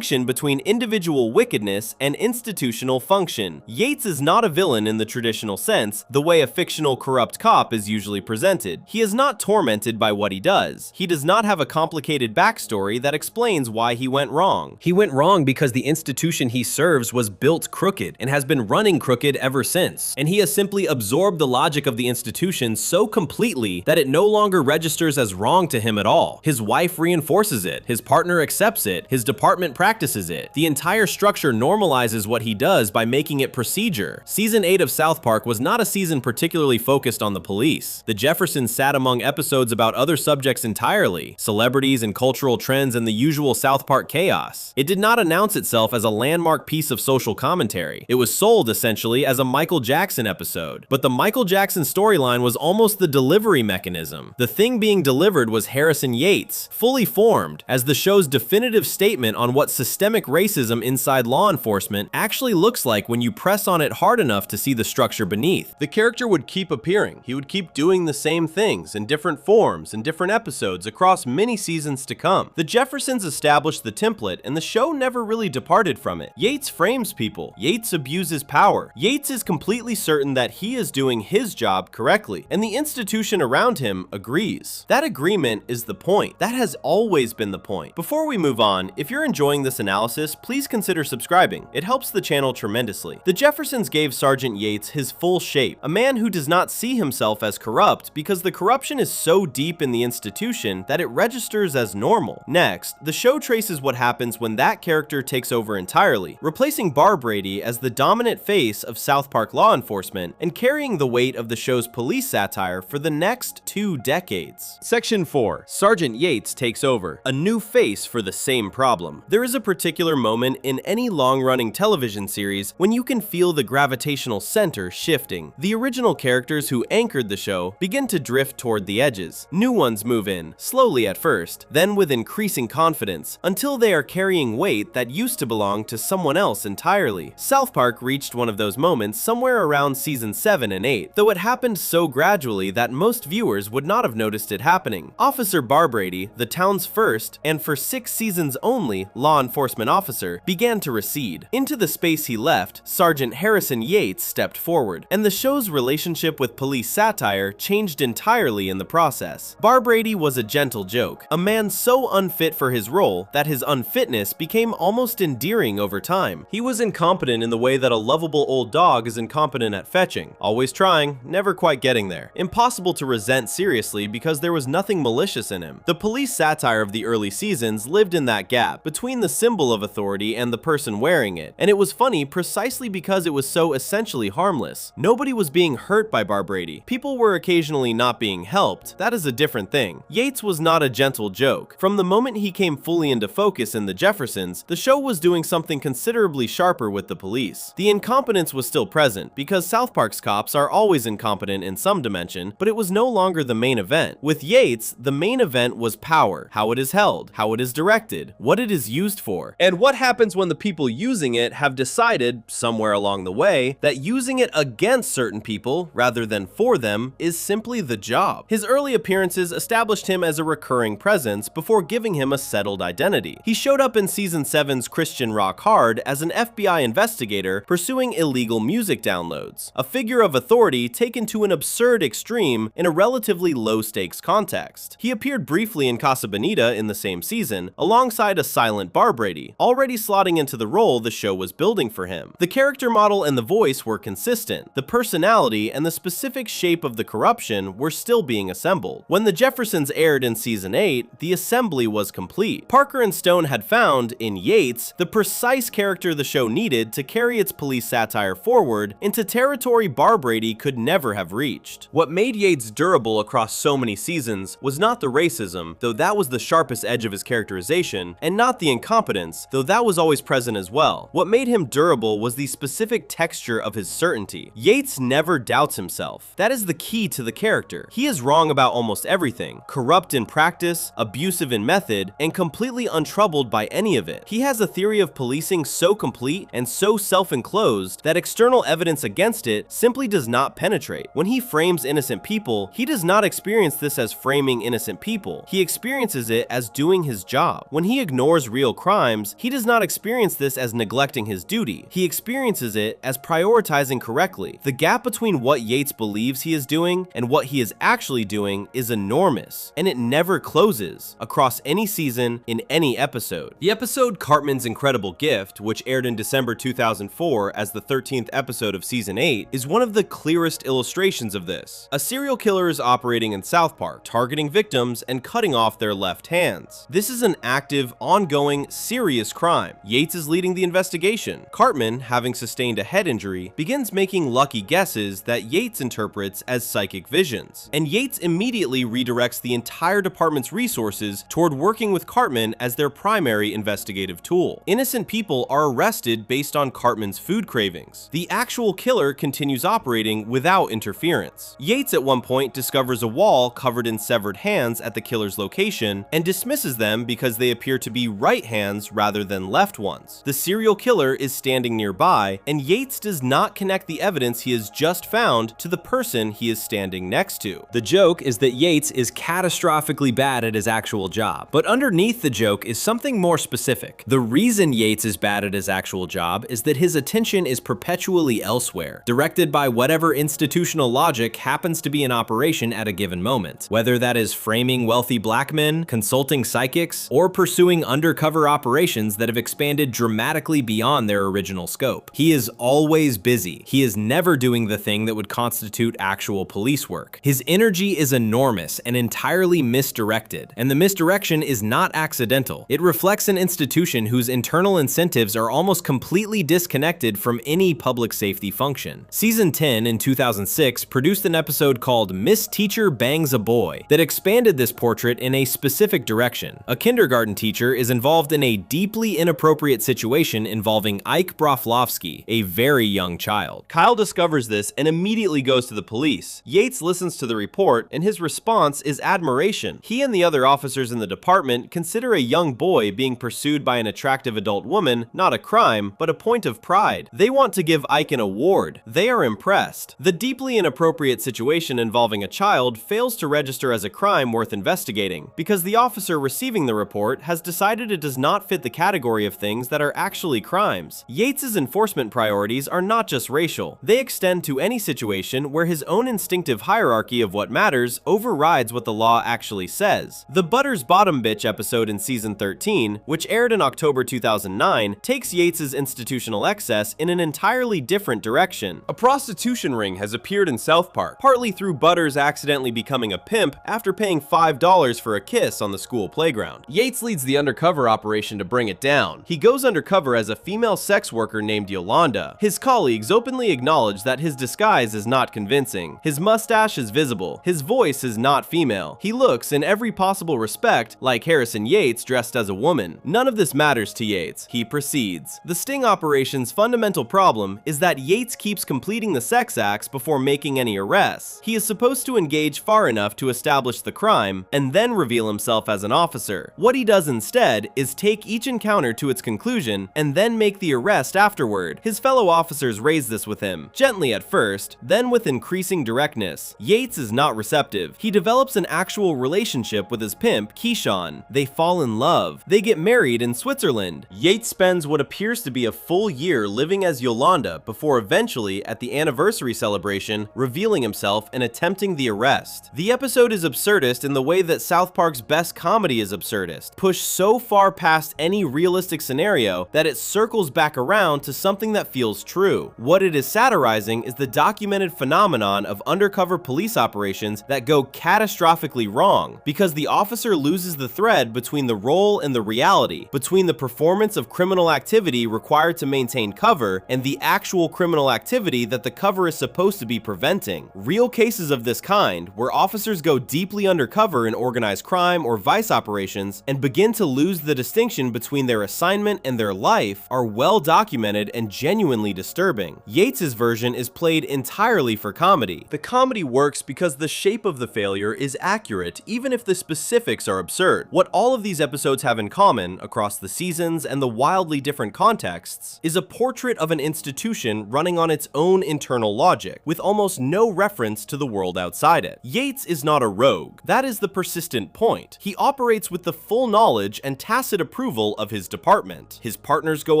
between individual wickedness and institutional function. Yates is not a villain in the traditional sense, the way a fictional corrupt cop is usually presented. He is not tormented by what he does. He does not have a complicated backstory that explains why he went wrong. He went wrong because the institution he serves was built crooked and has been running crooked ever since, and he has simply absorbed the logic of the institution so completely that it no longer registers as wrong to him at all. His wife reinforces it, his partner accepts it, his department practices it. The entire structure normalizes what he does by making it procedure. Season 8 of South Park was not a season particularly focused on the police. The Jeffersons sat among episodes about other subjects entirely, celebrities and cultural trends and the usual South Park chaos. It did not announce itself as a landmark piece of social commentary. It was sold essentially as a Michael Jackson episode. But the Michael Jackson storyline was almost the delivery mechanism. The thing being delivered was Harrison Yates, fully formed, as the show's definitive statement on what systemic racism inside law enforcement actually looks like when you press on it hard enough to see the structure beneath. The character would keep appearing. He would keep doing the same things in different forms and different episodes across many seasons to come. The Jeffersons established the template, and the show never really departed from it. Yates frames people. Yates abuses power. Yates is completely certain that he is doing his job correctly, and the institution around him agrees. That agreement is the point. That has always been the point. Before we move on, if you're enjoying this analysis, please consider subscribing. It helps the channel tremendously. The Jeffersons gave Sergeant Yates his full shape, a man who does not see himself as corrupt because the corruption is so deep in the institution that it registers as normal. Next, the show traces what happens when that character takes over entirely, replacing Bar Brady as the dominant face of South Park law enforcement and carrying the weight of the show's police satire for the next 2 decades. Section 4. Sergeant Yates takes over. A new face for the same problem. There is a particular moment in any long-running television series when you can feel the gravitational center shifting. The original characters who anchored the show begin to drift toward the edges. New ones move in, slowly at first, then with increasing confidence, until they are carrying weight that used to belong to someone else entirely. South Park reached one of those moments somewhere around around season 7 and 8, though it happened so gradually that most viewers would not have noticed it happening. Officer Barbrady, the town's first, and for 6 seasons only, law enforcement officer, began to recede. Into the space he left, Sergeant Harrison Yates stepped forward, and the show's relationship with police satire changed entirely in the process. Barbrady was a gentle joke, a man so unfit for his role that his unfitness became almost endearing over time. He was incompetent in the way that a lovable old dog is incompetent at fetching, always trying, never quite getting there. Impossible to resent seriously because there was nothing malicious in him. The police satire of the early seasons lived in that gap between the symbol of authority and the person wearing it, and it was funny precisely because it was so essentially harmless. Nobody was being hurt by Barbrady. People were occasionally not being helped. That is a different thing. Yates was not a gentle joke. From the moment he came fully into focus in The Jeffersons, the show was doing something considerably sharper with the police. The incompetence was still present, because South Park's cops are always incompetent in some dimension, but it was no longer the main event. With Yates, the main event was power, how it is held, how it is directed, what it is used for, and what happens when the people using it have decided, somewhere along the way, that using it against certain people, rather than for them, is simply the job. His early appearances established him as a recurring presence before giving him a settled identity. He showed up in season 7's Christian Rock Hard as an FBI investigator pursuing illegal music downloads, a figure of authority taken to an absurd extreme in a relatively low-stakes context. He appeared briefly in Casa Bonita in the same season, alongside a silent Barbrady, already slotting into the role the show was building for him. The character model and the voice were consistent. The personality and the specific shape of the corruption were still being assembled. When The Jeffersons aired in season 8, the assembly was complete. Parker and Stone had found, in Yates, the precise character the show needed to carry its police satire forward into territory Barbrady could never have reached. What made Yates durable across so many seasons was not the racism, though that was the sharpest edge of his characterization, and not the incompetence, though that was always present as well. What made him durable was the specific texture of his certainty. Yates never doubts himself. That is the key to the character. He is wrong about almost everything, corrupt in practice, abusive in method, and completely untroubled by any of it. He has a theory of policing so complete and so self-enclosed that external evidence against it simply does not penetrate. When he frames innocent people, he does not experience this as framing innocent people. He experiences it as doing his job. When he ignores real crimes, he does not experience this as neglecting his duty. He experiences it as prioritizing correctly. The gap between what Yates believes he is doing and what he is actually doing is enormous, and it never closes across any season in any episode. The episode Cartman's Incredible Gift, which aired in December 2004 as the 13th episode of season 8, is one of the clearest illustrations of this. A serial killer is operating in South Park, targeting victims and cutting off their left hands. This is an active, ongoing, serious crime. Yates is leading the investigation. Cartman, having sustained a head injury, begins making lucky guesses that Yates interprets as psychic visions, and Yates immediately redirects the entire department's resources toward working with Cartman as their primary investigative tool. Innocent people are arrested based on Cartman's food cravings. The actual killer continues operating without interference. Yates at one point discovers a wall covered in severed hands at the killer's location and dismisses them because they appear to be right hands rather than left ones. The serial killer is standing nearby, and Yates does not connect the evidence he has just found to the person he is standing next to. The joke is that Yates is catastrophically bad at his actual job, but underneath the joke is something more specific. The reason Yates is bad at his actual job is that his attention is perpetually elsewhere, directed by whatever institutional logic happens to be in operation at a given moment, whether that is framing wealthy black men, consulting psychics, or pursuing undercover operations that have expanded dramatically beyond their original scope. He is always busy. He is never doing the thing that would constitute actual police work. His energy is enormous and entirely misdirected, and the misdirection is not accidental. It reflects an institution whose internal incentives are almost completely disconnected from any public safety function. Season 10 in 2006 produced an episode called Miss Teacher Bangs a Boy that expanded this portrait in a specific direction. A kindergarten teacher is involved in a deeply inappropriate situation involving Ike Broflovsky, a very young child. Kyle discovers this and immediately goes to the police. Yates listens to the report, and his response is admiration. He and the other officers in the department consider a young boy being pursued by an attractive adult woman not a crime, but a point of pride. They want to give Ike an award. they are impressed. The deeply inappropriate situation involving a child fails to register as a crime worth investigating, because the officer receiving the report has decided it does not fit the category of things that are actually crimes. Yates's enforcement priorities are not just racial. They extend to any situation where his own instinctive hierarchy of what matters overrides what the law actually says. The Butters Bottom Bitch episode in season 13, which aired in October 2009, takes Yates's institutional excess in an entirely different direction. A prostitution ring has appeared in South Park, partly through Butters accidentally becoming a pimp after paying $5 for a kiss on the school playground. Yates leads the undercover operation to bring it down. He goes undercover as a female sex worker named Yolanda. His colleagues openly acknowledge that his disguise is not convincing. His mustache is visible. His voice is not female. He looks, in every possible respect, like Harrison Yates dressed as a woman. None of this matters to Yates. He proceeds. The sting operation's fundamental problem is that Yates keeps completing the sex acts before making any arrests. He is supposed to engage far enough to establish the crime and then reveal himself as an officer. What he does instead is take each encounter to its conclusion and then make the arrest afterward. His fellow officers raise this with him, gently at first, then with increasing directness. Yates is not receptive. He develops an actual relationship with his pimp, Keyshawn. They fall in love. They get married in Switzerland. Yates spends what appears to be a full year living as Yolanda before eventually, at the anniversary celebration, revealing himself and attempting the arrest. The episode is absurdist in the way that South Park's best comedy is absurdist, pushed so far past any realistic scenario that it circles back around to something that feels true. What it is satirizing is the documented phenomenon of undercover police operations that go catastrophically wrong, because the officer loses the thread between the role and the reality, between the performance of criminal activity required to maintain cover and the actual criminal activity that the cover is supposed to be preventing. Real cases of this kind, where officers go deeply undercover in organized crime or vice operations and begin to lose the distinction between their assignment and their life, are well documented and genuinely disturbing. Yates's version is played entirely for comedy. The comedy works because the shape of the failure is accurate, even if the specifics are absurd. What all of these episodes have in common, across the seasons and the wildly different contexts, is a portrait of an institution running on its own internal logic, with almost no reference to the world outside it. Yates is not a rogue. That is the persistent point. He operates with the full knowledge and tacit approval of his department. His partners go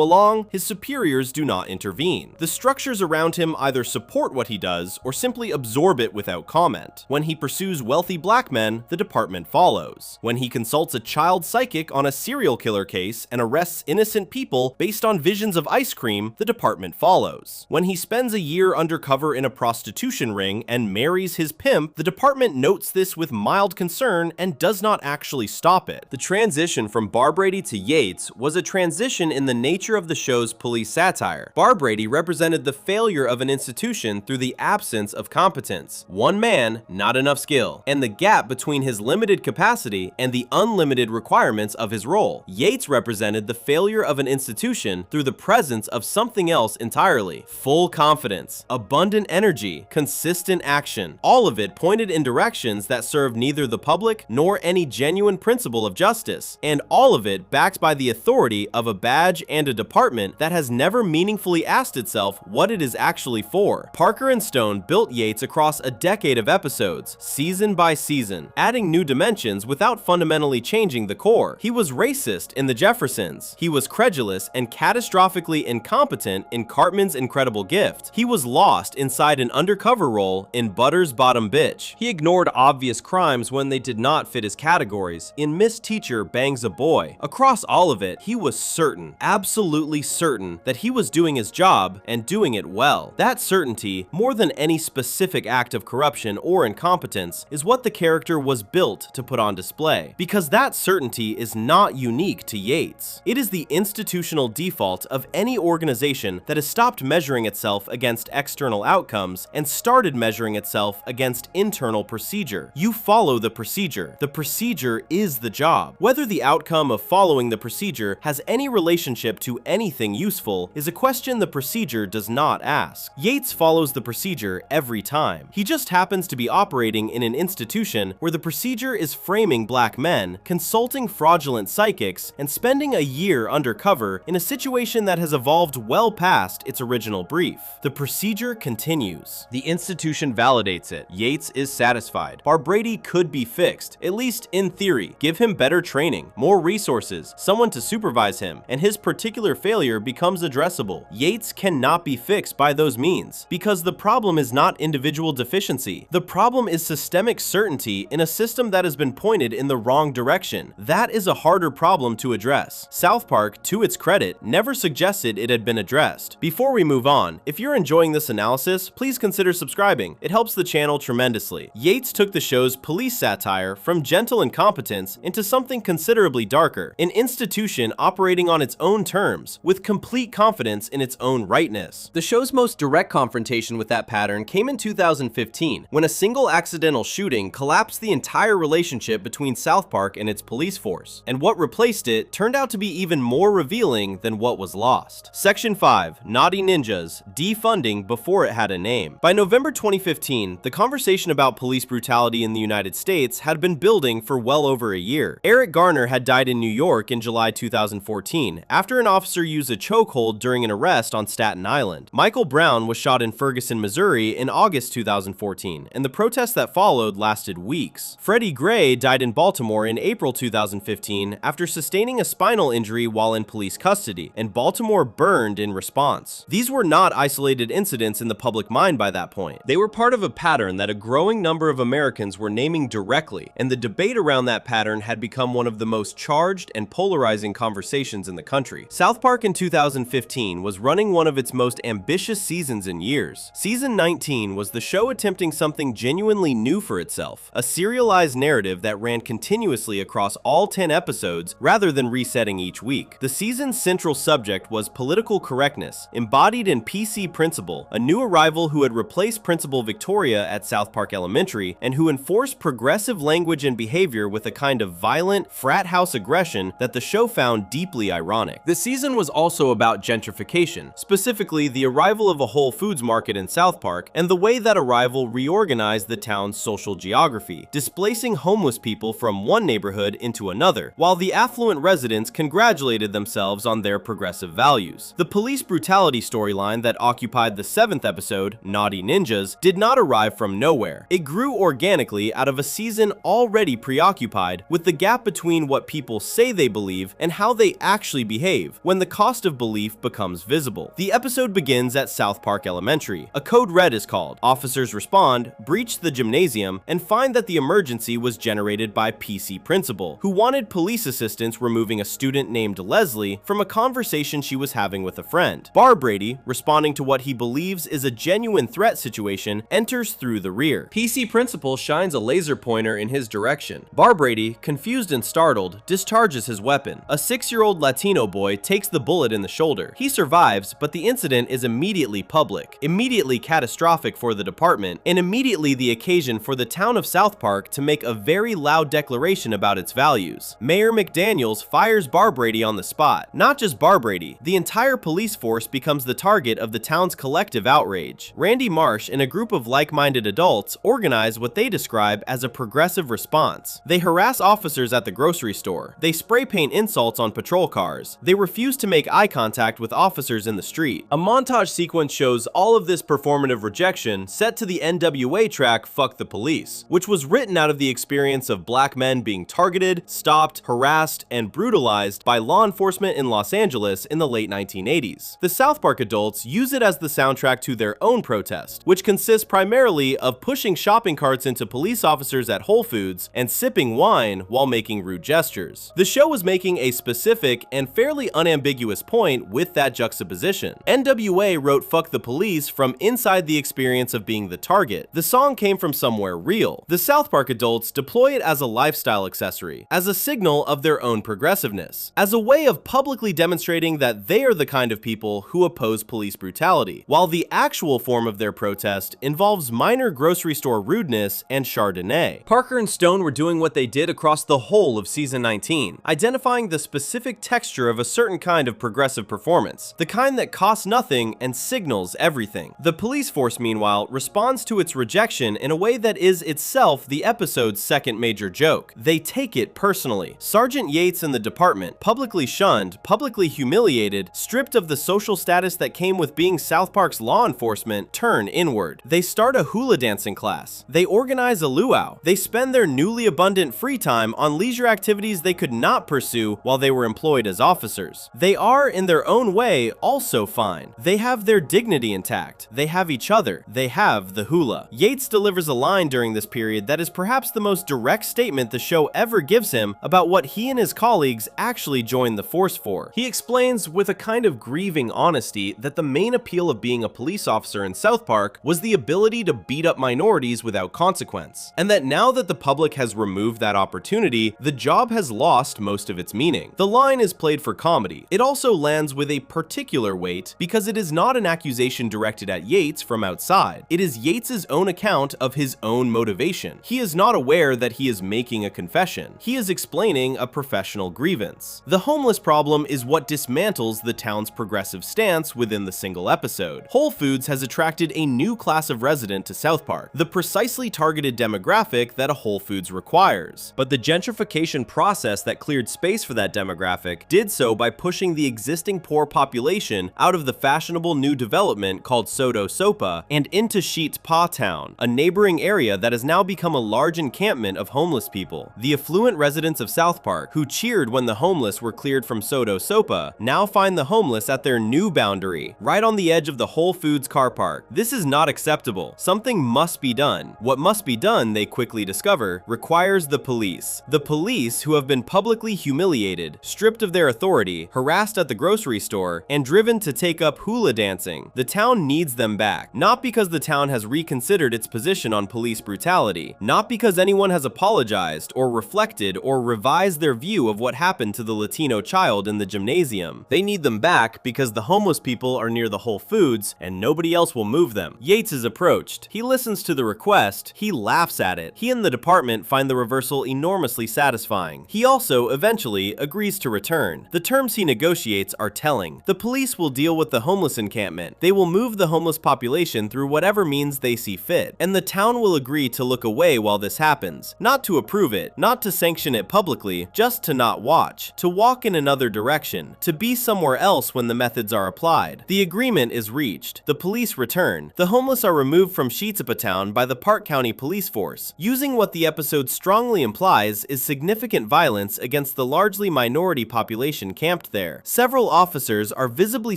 along, his superiors do not intervene. The structures around him either support what he does or simply absorb it without comment. When he pursues wealthy black men, the department follows. When he consults a child psychic on a serial killer case and arrests innocent people based on visions of ice cream, the department follows. When he spends a year undercover in a prostitution ring and marries his pimp, the department notes this with mild concern and does not actually stop it. The transition from Barbrady to Yates was a transition in the nature of the show's police satire. Barbrady represented the failure of an institution through the absence of competence. One man, not enough skill, and the gap between his limited capacity and the unlimited requirements of his role. Yates represented the failure of an institution through the presence of something else entirely. Full confidence, abundant energy, consistent action, all of it pointed in directions that served neither the public nor any genuine principle of justice, and all of it backed by the authority of a badge and a department that has never meaningfully asked itself what it is actually for. Parker and Stone built Yates across a decade of episodes, season by season, adding new dimensions without fundamentally changing the core. He was racist in The Jeffersons. He was credulous and catastrophically incompetent in Cartman's Incredible Gift. He was lost inside an undercover role in Butters Bottom Bitch. He ignored obvious crimes when they did not fit his categories in Miss Teacher Bangs a Boy. Across all of it, he was certain, absolutely certain, that he was doing his job and doing it well. That certainty, more than any specific act of corruption or incompetence, is what the character was built to put on display. Because that certainty is not unique to Yates. It is the institutional default of any organization that has stopped measuring itself against external outcomes and started measuring itself against internal procedure. You follow the procedure. The procedure is the job. Whether the outcome of following the procedure has any relationship to anything useful is a question the procedure does not ask. Yates follows the procedure every time. He just happens to be operating in an institution where the procedure is framing black men, consulting fraudulent psychics, and spending a year undercover in a situation that has evolved well past its original brief. The procedure continues. The institution validates it. Yates is satisfied. Barbrady could be fixed, at least in theory. Give him better training, more resources, someone to supervise him, and his particular failure becomes addressable. Yates cannot be fixed by those means, because the problem is not individual deficiency. The problem is systemic certainty in a system that has been pointed in the wrong direction. That is a harder problem to address. South Park, to its credit, never suggested it had been addressed. Before we move on, if you're enjoying this analysis, please consider subscribing. It helps the channel tremendously. Yates took the show's police satire from gentle incompetence into something considerably darker, an institution operating on its own terms, with complete confidence in its own rightness. The show's most direct confrontation with that pattern came in 2015, when a single accidental shooting collapsed the entire relationship between South Park and its police force, and what replaced it turned out to be even more revealing than what was lost. Section 5, Naughty Ninjas, defunding before it had a name. By November 2015, the conversation about police brutality in the United States had been building for well over a year. Eric Garner had died in New York in July 2014 after an officer used a chokehold during an arrest on Staten Island. Michael Brown was shot in Ferguson, Missouri in August 2014, and the protests that followed lasted weeks. Freddie Gray died in Baltimore in April 2015 after sustaining a spinal injury while in police custody, and Baltimore burned in response. These were not isolated incidents in the public mind by that point. They were part of a pattern that a growing number of Americans were naming directly, and the debate around that pattern had become one of the most charged and polarizing conversations in the country. South Park in 2015 was running one of its most ambitious seasons in years. Season 19 was the show attempting something genuinely new for itself, a serialized narrative that ran continuously across all 10 episodes rather than resetting each week. The season's central subject was political correctness, embodied in PC Principal, a new arrival who had replaced Principal Victoria at South Park Elementary and who enforced progressive language and behavior with a kind of violent, frat house aggression that the show found deeply ironic. The season was also about gentrification, specifically the arrival of a Whole Foods market in South Park and the way that arrival reorganized the town's social geography, displacing homeless people from one neighborhood into another, while the affluent residents congratulated themselves on their progressive values. The police brutality storyline that occupied the 7th episode, Naughty Ninjas, did not arrive from nowhere. It grew organically out of a season already preoccupied with the gap between what people say they believe and how they actually behave, when the cost of belief becomes visible. The episode begins at South Park Elementary. A code red is called. Officers respond, breach the gymnasium, and find that the emergency was generated by PC Principal, who wanted police assistance removing a student named Leslie from a conversation she was having with a friend. Barbrady, responding to what he believes is a genuine threat situation, enters through the rear. PC Principal shines a laser pointer in his direction. Barbrady, confused and startled, discharges his weapon. A 6-year-old Latino boy takes the bullet in the shoulder. He survives, but the incident is immediately public, immediately catastrophic for the department, and immediately the occasion for the town of South Park to make a very loud declaration about its values. Mayor McDaniels fires Barbrady on the spot. Not just Barbrady, the entire police force becomes the target of the town's collective outrage. Randy Marsh and a group of like-minded adults organize what they describe as a progressive response. They harass officers at the grocery store. They spray paint insults on patrol cars. They refuse to make eye contact with officers in the street. A montage sequence shows all of this performative rejection set to the NWA track Fuck the Police, which was written out of the experience of black men being targeted, stopped, harassed, and brutalized by law enforcement in Los Angeles in the late 1980s. The South Park adults use it as the soundtrack to their own protest, which consists primarily of pushing shopping carts into police officers at Whole Foods and sipping wine while making rude gestures. The show was making a specific and fairly unambiguous point with that juxtaposition. NWA wrote Fuck the Police from inside the experience of being the target. The song came from somewhere real. The South Park adults deploy it as a lifestyle accessory, as a signal of their own progressiveness, as a way of publicly demonstrating that they are the kind of people who oppose police brutality, while the actual form of their protest involves minor grocery store rudeness and Chardonnay. Parker and Stone were doing what they did across the whole of season 19, identifying the specific texture of a certain kind of progressive performance, the kind that costs nothing and signals everything. The police force, meanwhile, responds to its rejection in a way that is itself the episode's second major joke. They take it personally. Sergeant Yates and the department, publicly shunned, publicly humiliated, stripped of the social status that came with being seeing South Park's law enforcement turn inward. They start a hula dancing class. They organize a luau. They spend their newly abundant free time on leisure activities they could not pursue while they were employed as officers. They are, in their own way, also fine. They have their dignity intact. They have each other. They have the hula. Yates delivers a line during this period that is perhaps the most direct statement the show ever gives him about what he and his colleagues actually joined the force for. He explains with a kind of grieving honesty that the main appeal of being a police officer in South Park was the ability to beat up minorities without consequence, and that now that the public has removed that opportunity, the job has lost most of its meaning. The line is played for comedy. It also lands with a particular weight because it is not an accusation directed at Yates from outside. It is Yates's own account of his own motivation. He is not aware that he is making a confession. He is explaining a professional grievance. The homeless problem is what dismantles the town's progressive stance within the single episode. Whole Foods has attracted a new class of resident to South Park, the precisely targeted demographic that a Whole Foods requires. But the gentrification process that cleared space for that demographic did so by pushing the existing poor population out of the fashionable new development called Sodo Sopa and into Sheets Pa Town, a neighboring area that has now become a large encampment of homeless people. The affluent residents of South Park, who cheered when the homeless were cleared from Sodo Sopa, now find the homeless at their new boundary, right on the edge of the Whole Foods car park. This is not acceptable. Something must be done. What must be done, they quickly discover, requires the police. The police, who have been publicly humiliated, stripped of their authority, harassed at the grocery store, and driven to take up hula dancing. The town needs them back, not because the town has reconsidered its position on police brutality, not because anyone has apologized or reflected or revised their view of what happened to the Latino child in the gymnasium. They need them back because the homeless people are near the Whole Foods and nobody else will move them. Yates is approached. He listens to the request. He laughs at it. He and the department find the reversal enormously satisfying. He also, eventually, agrees to return. The terms he negotiates are telling. The police will deal with the homeless encampment. They will move the homeless population through whatever means they see fit, and the town will agree to look away while this happens, not to approve it, not to sanction it publicly, just to not watch, to walk in another direction, to be somewhere else when the methods are applied. The agreement is reached. The police return. The homeless are removed from Sheetsapa Town by the Park County Police Force, using what the episode strongly implies is significant violence against the largely minority population camped there. Several officers are visibly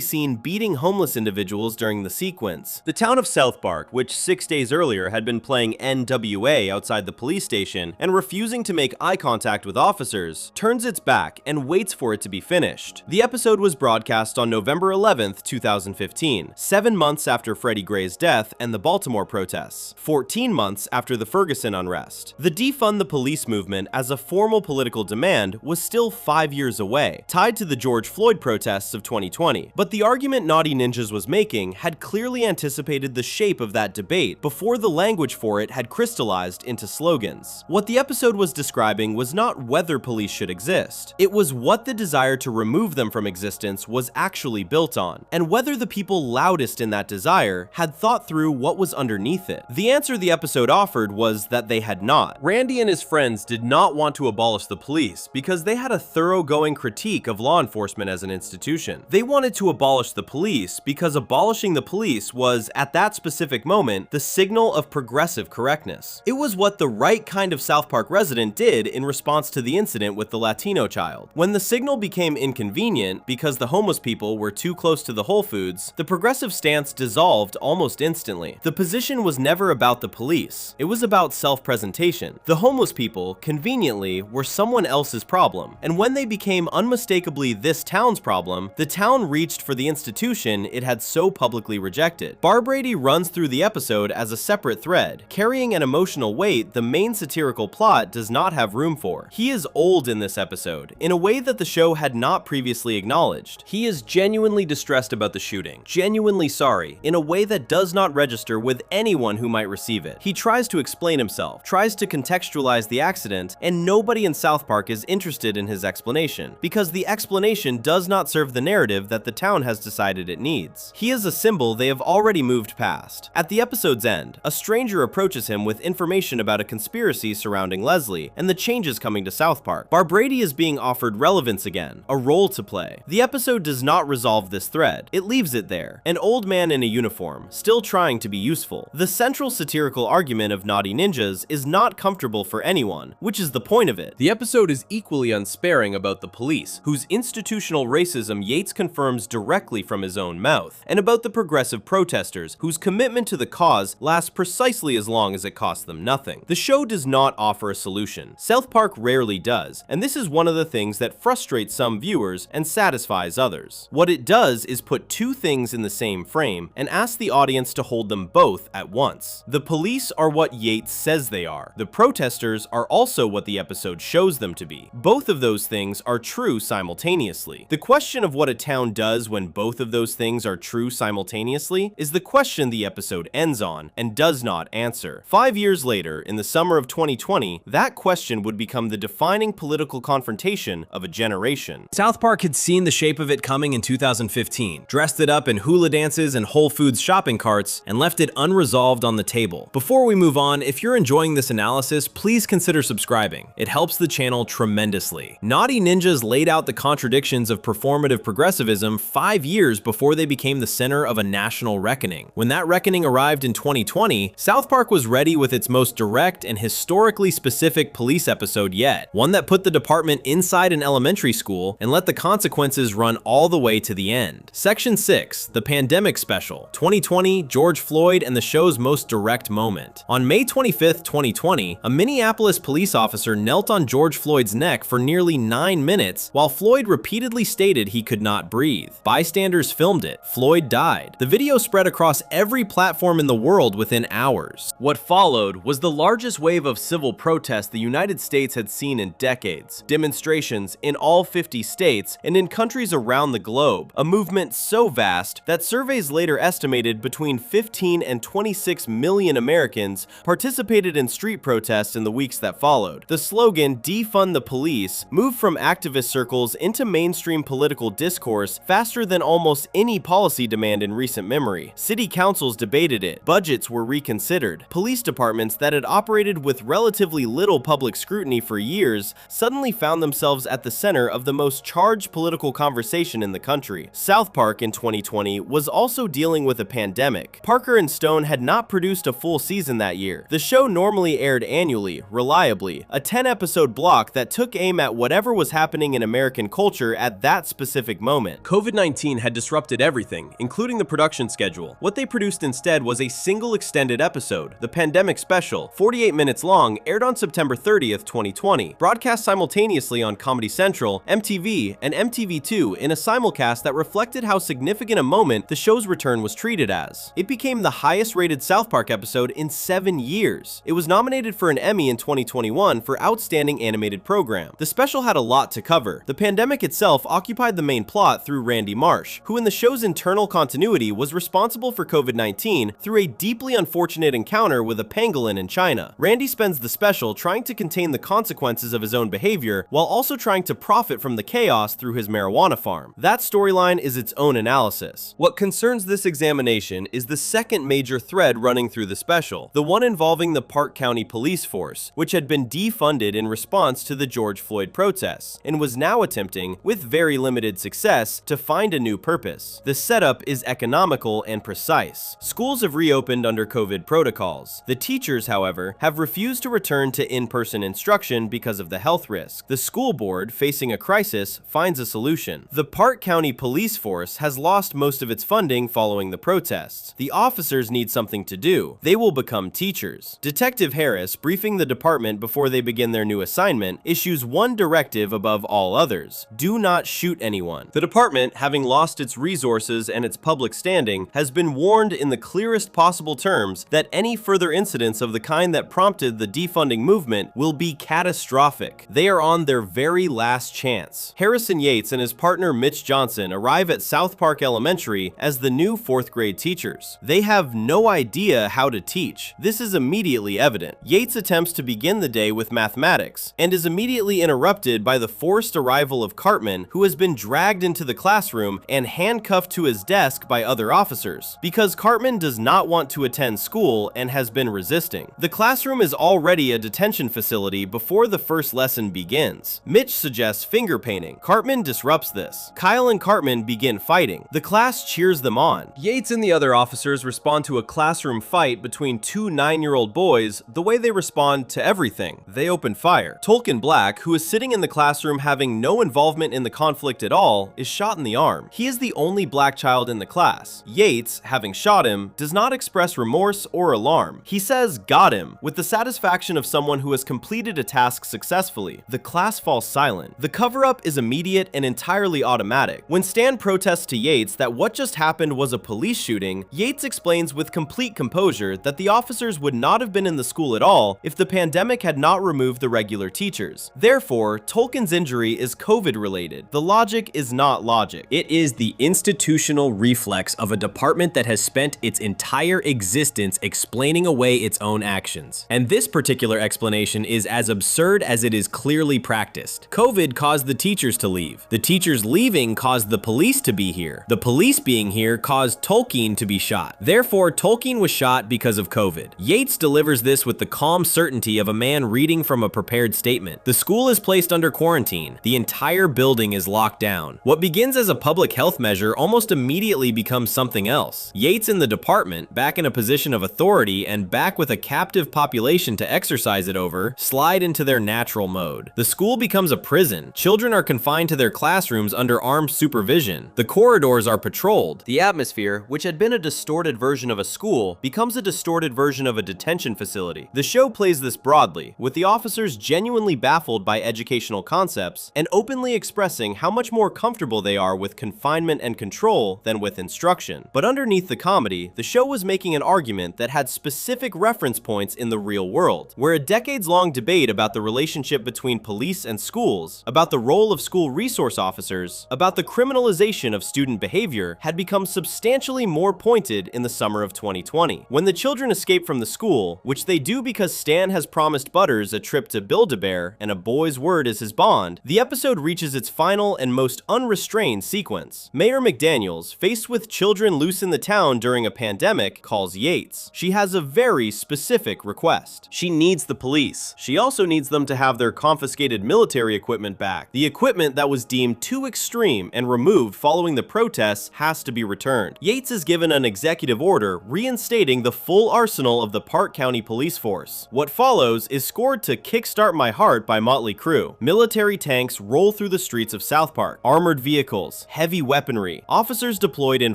seen beating homeless individuals during the sequence. The town of South Park, which 6 days earlier had been playing NWA outside the police station and refusing to make eye contact with officers, turns its back and waits for it to be finished. The episode was broadcast on November 11th, 2015, 7 months after Freddie Gray's death and the Baltimore protests, 14 months after the Ferguson unrest. The defund the police movement as a formal political demand was still 5 years away, tied to the George Floyd protests of 2020. But the argument Naughty Ninjas was making had clearly anticipated the shape of that debate before the language for it had crystallized into slogans. What the episode was describing was not whether police should exist. It was what the desire to remove them from existence was actually built on, and whether the people loudest in that desire had thought through what was underneath it. The answer the episode offered was that they had not. Randy and his friends did not want to abolish the police because they had a thoroughgoing critique of law enforcement as an institution. They wanted to abolish the police because abolishing the police was, at that specific moment, the signal of progressive correctness. It was what the right kind of South Park resident did in response to the incident with the Latino child. When the signal became inconvenient because the homeless people were too close to the Whole Foods, the progressive stance dissolved almost instantly. The position was never about the police. It was about self-presentation. The homeless people, conveniently, were someone else's problem, and when they became unmistakably this town's problem, the town reached for the institution it had so publicly rejected. Barbrady runs through the episode as a separate thread, carrying an emotional weight the main satirical plot does not have room for. He is old in this episode, in a way that the show had not previously acknowledged. He is genuinely distressed about the shooting, genuinely sorry, in a way that does not register with anyone who might receive it. He tries to explain himself, tries to contextualize the accident, and nobody in South Park is interested in his explanation, because the explanation does not serve the narrative that the town has decided it needs. He is a symbol they have already moved past. At the episode's end, a stranger approaches him with information about a conspiracy surrounding Leslie and the changes coming to South Park. Barbrady is being offered relevance again, a role to play. The episode does not resolve this thread. It leaves it it there? An old man in a uniform, still trying to be useful. The central satirical argument of Naughty Ninjas is not comfortable for anyone, which is the point of it. The episode is equally unsparing about the police, whose institutional racism Yates confirms directly from his own mouth, and about the progressive protesters, whose commitment to the cause lasts precisely as long as it costs them nothing. The show does not offer a solution. South Park rarely does, and this is one of the things that frustrates some viewers and satisfies others. What it does is put two things in the same frame and ask the audience to hold them both at once. The police are what Yates says they are. The protesters are also what the episode shows them to be. Both of those things are true simultaneously. The question of what a town does when both of those things are true simultaneously is the question the episode ends on and does not answer. 5 years later, in the summer of 2020, that question would become the defining political confrontation of a generation. South Park had seen the shape of it coming in 2015, dressed it up in hula dances and Whole Foods shopping carts, and left it unresolved on the table. Before we move on, if you're enjoying this analysis, please consider subscribing. It helps the channel tremendously. Naughty Ninjas laid out the contradictions of performative progressivism 5 years before they became the center of a national reckoning. When that reckoning arrived in 2020, South Park was ready with its most direct and historically specific police episode yet, one that put the department inside an elementary school and let the consequences run all the way to the end. Section 6, the Pandemic Special, 2020, George Floyd and the show's most direct moment. On May 25th, 2020, a Minneapolis police officer knelt on George Floyd's neck for nearly 9 minutes while Floyd repeatedly stated he could not breathe. Bystanders filmed it. Floyd died. The video spread across every platform in the world within hours. What followed was the largest wave of civil protest the United States had seen in decades. Demonstrations in all 50 states and in countries around the globe, a movement so vast that surveys later estimated between 15 and 26 million Americans participated in street protests in the weeks that followed. The slogan, "Defund the Police," moved from activist circles into mainstream political discourse faster than almost any policy demand in recent memory. City councils debated it, budgets were reconsidered. Police departments that had operated with relatively little public scrutiny for years suddenly found themselves at the center of the most charged political conversation in the country. South Park in 2020 was also dealing with a pandemic. Parker and Stone had not produced a full season that year. The show normally aired annually, reliably, a 10-episode block that took aim at whatever was happening in American culture at that specific moment. COVID-19 had disrupted everything, including the production schedule. What they produced instead was a single extended episode, the Pandemic Special, 48 minutes long, aired on September 30th, 2020, broadcast simultaneously on Comedy Central, MTV, and MTV2 in a simulcast that reflected how significant a moment the show's return was treated as. It became the highest-rated South Park episode in 7 years. It was nominated for an Emmy in 2021 for Outstanding Animated Program. The special had a lot to cover. The pandemic itself occupied the main plot through Randy Marsh, who in the show's internal continuity was responsible for COVID-19 through a deeply unfortunate encounter with a pangolin in China. Randy spends the special trying to contain the consequences of his own behavior while also trying to profit from the chaos through his marijuana farm. That storyline is its own analysis. What concerns this examination is the second major thread running through the special, the one involving the Park County Police Force, which had been defunded in response to the George Floyd protests and was now attempting, with very limited success, to find a new purpose. The setup is economical and precise. Schools have reopened under COVID protocols. The teachers, however, have refused to return to in-person instruction because of the health risk. The school board, facing a crisis, finds a solution. The Park County Police Force has lost most of its funding following the protests. The officers need something to do. They will become teachers. Detective Harris, briefing the department before they begin their new assignment, issues one directive above all others: do not shoot anyone. The department, having lost its resources and its public standing, has been warned in the clearest possible terms that any further incidents of the kind that prompted the defunding movement will be catastrophic. They are on their very last chance. Harrison Yates and his partner Mitch Johnson arrive at South Park Elementary as the new 4th grade teachers. They have no idea how to teach. This is immediately evident. Yates attempts to begin the day with mathematics and is immediately interrupted by the forced arrival of Cartman, who has been dragged into the classroom and handcuffed to his desk by other officers, because Cartman does not want to attend school and has been resisting. The classroom is already a detention facility before the first lesson begins. Mitch suggests finger painting. Cartman disrupts this. Kyle and Cartman begin fighting. The class cheers them on. Yates and the other officers respond to a classroom fight between two 9-year-old boys the way they respond to everything. They open fire. Tolkien Black, who is sitting in the classroom having no involvement in the conflict at all, is shot in the arm. He is the only black child in the class. Yates, having shot him, does not express remorse or alarm. He says, "Got him," with the satisfaction of someone who has completed a task successfully. The class falls silent. The cover-up is immediate and entirely automatic. When Stan protests to Yates that what just happened was a police shooting, Yates explains with complete composure that the officers would not have been in the school at all if the pandemic had not removed the regular teachers. Therefore, Tolkien's injury is COVID-related. The logic is not logic. It is the institutional reflex of a department that has spent its entire existence explaining away its own actions. And this particular explanation is as absurd as it is clearly practiced. COVID caused the teachers to leave. The teachers leaving caused the police to be here. The police being here caused Tolkien to be shot. Therefore, Tolkien was shot because of COVID. Yates delivers this with the calm certainty of a man reading from a prepared statement. The school is placed under quarantine. The entire building is locked down. What begins as a public health measure almost immediately becomes something else. Yates and the department, back in a position of authority and back with a captive population to exercise it over, slide into their natural mode. The school becomes a prison. Children are confined to their classrooms under armed supervision. The corridors are patrolled. The atmosphere, which had been a distorted version of a school, becomes a distorted version of a detention facility. The show plays this broadly, with the officers genuinely baffled by educational concepts and openly expressing how much more comfortable they are with confinement and control than with instruction. But underneath the comedy, the show was making an argument that had specific reference points in the real world, where a decades-long debate about the relationship between police and schools, about the role of school resource officers, about the criminalization of student behavior had become substantially more pointed in the summer of 2020. When the children escape from the school, which they do because Stan has promised Butters a trip to Build-A-Bear and a boy's word is his bond, the episode reaches its final and most unrestrained sequence. Mayor McDaniels, faced with children loose in the town during a pandemic, calls Yates. She has a very specific request. She needs the police. She also needs them to have their confiscated military equipment back. The equipment that was deemed too extreme and removed following the protests has to be returned. Yates is given an executive order reinstating the full arsenal of the Park County Police Force. What follows is scored to Kickstart My Heart by Motley Crue. Military tanks roll through the streets of South Park. Armored vehicles, heavy weaponry, officers deployed in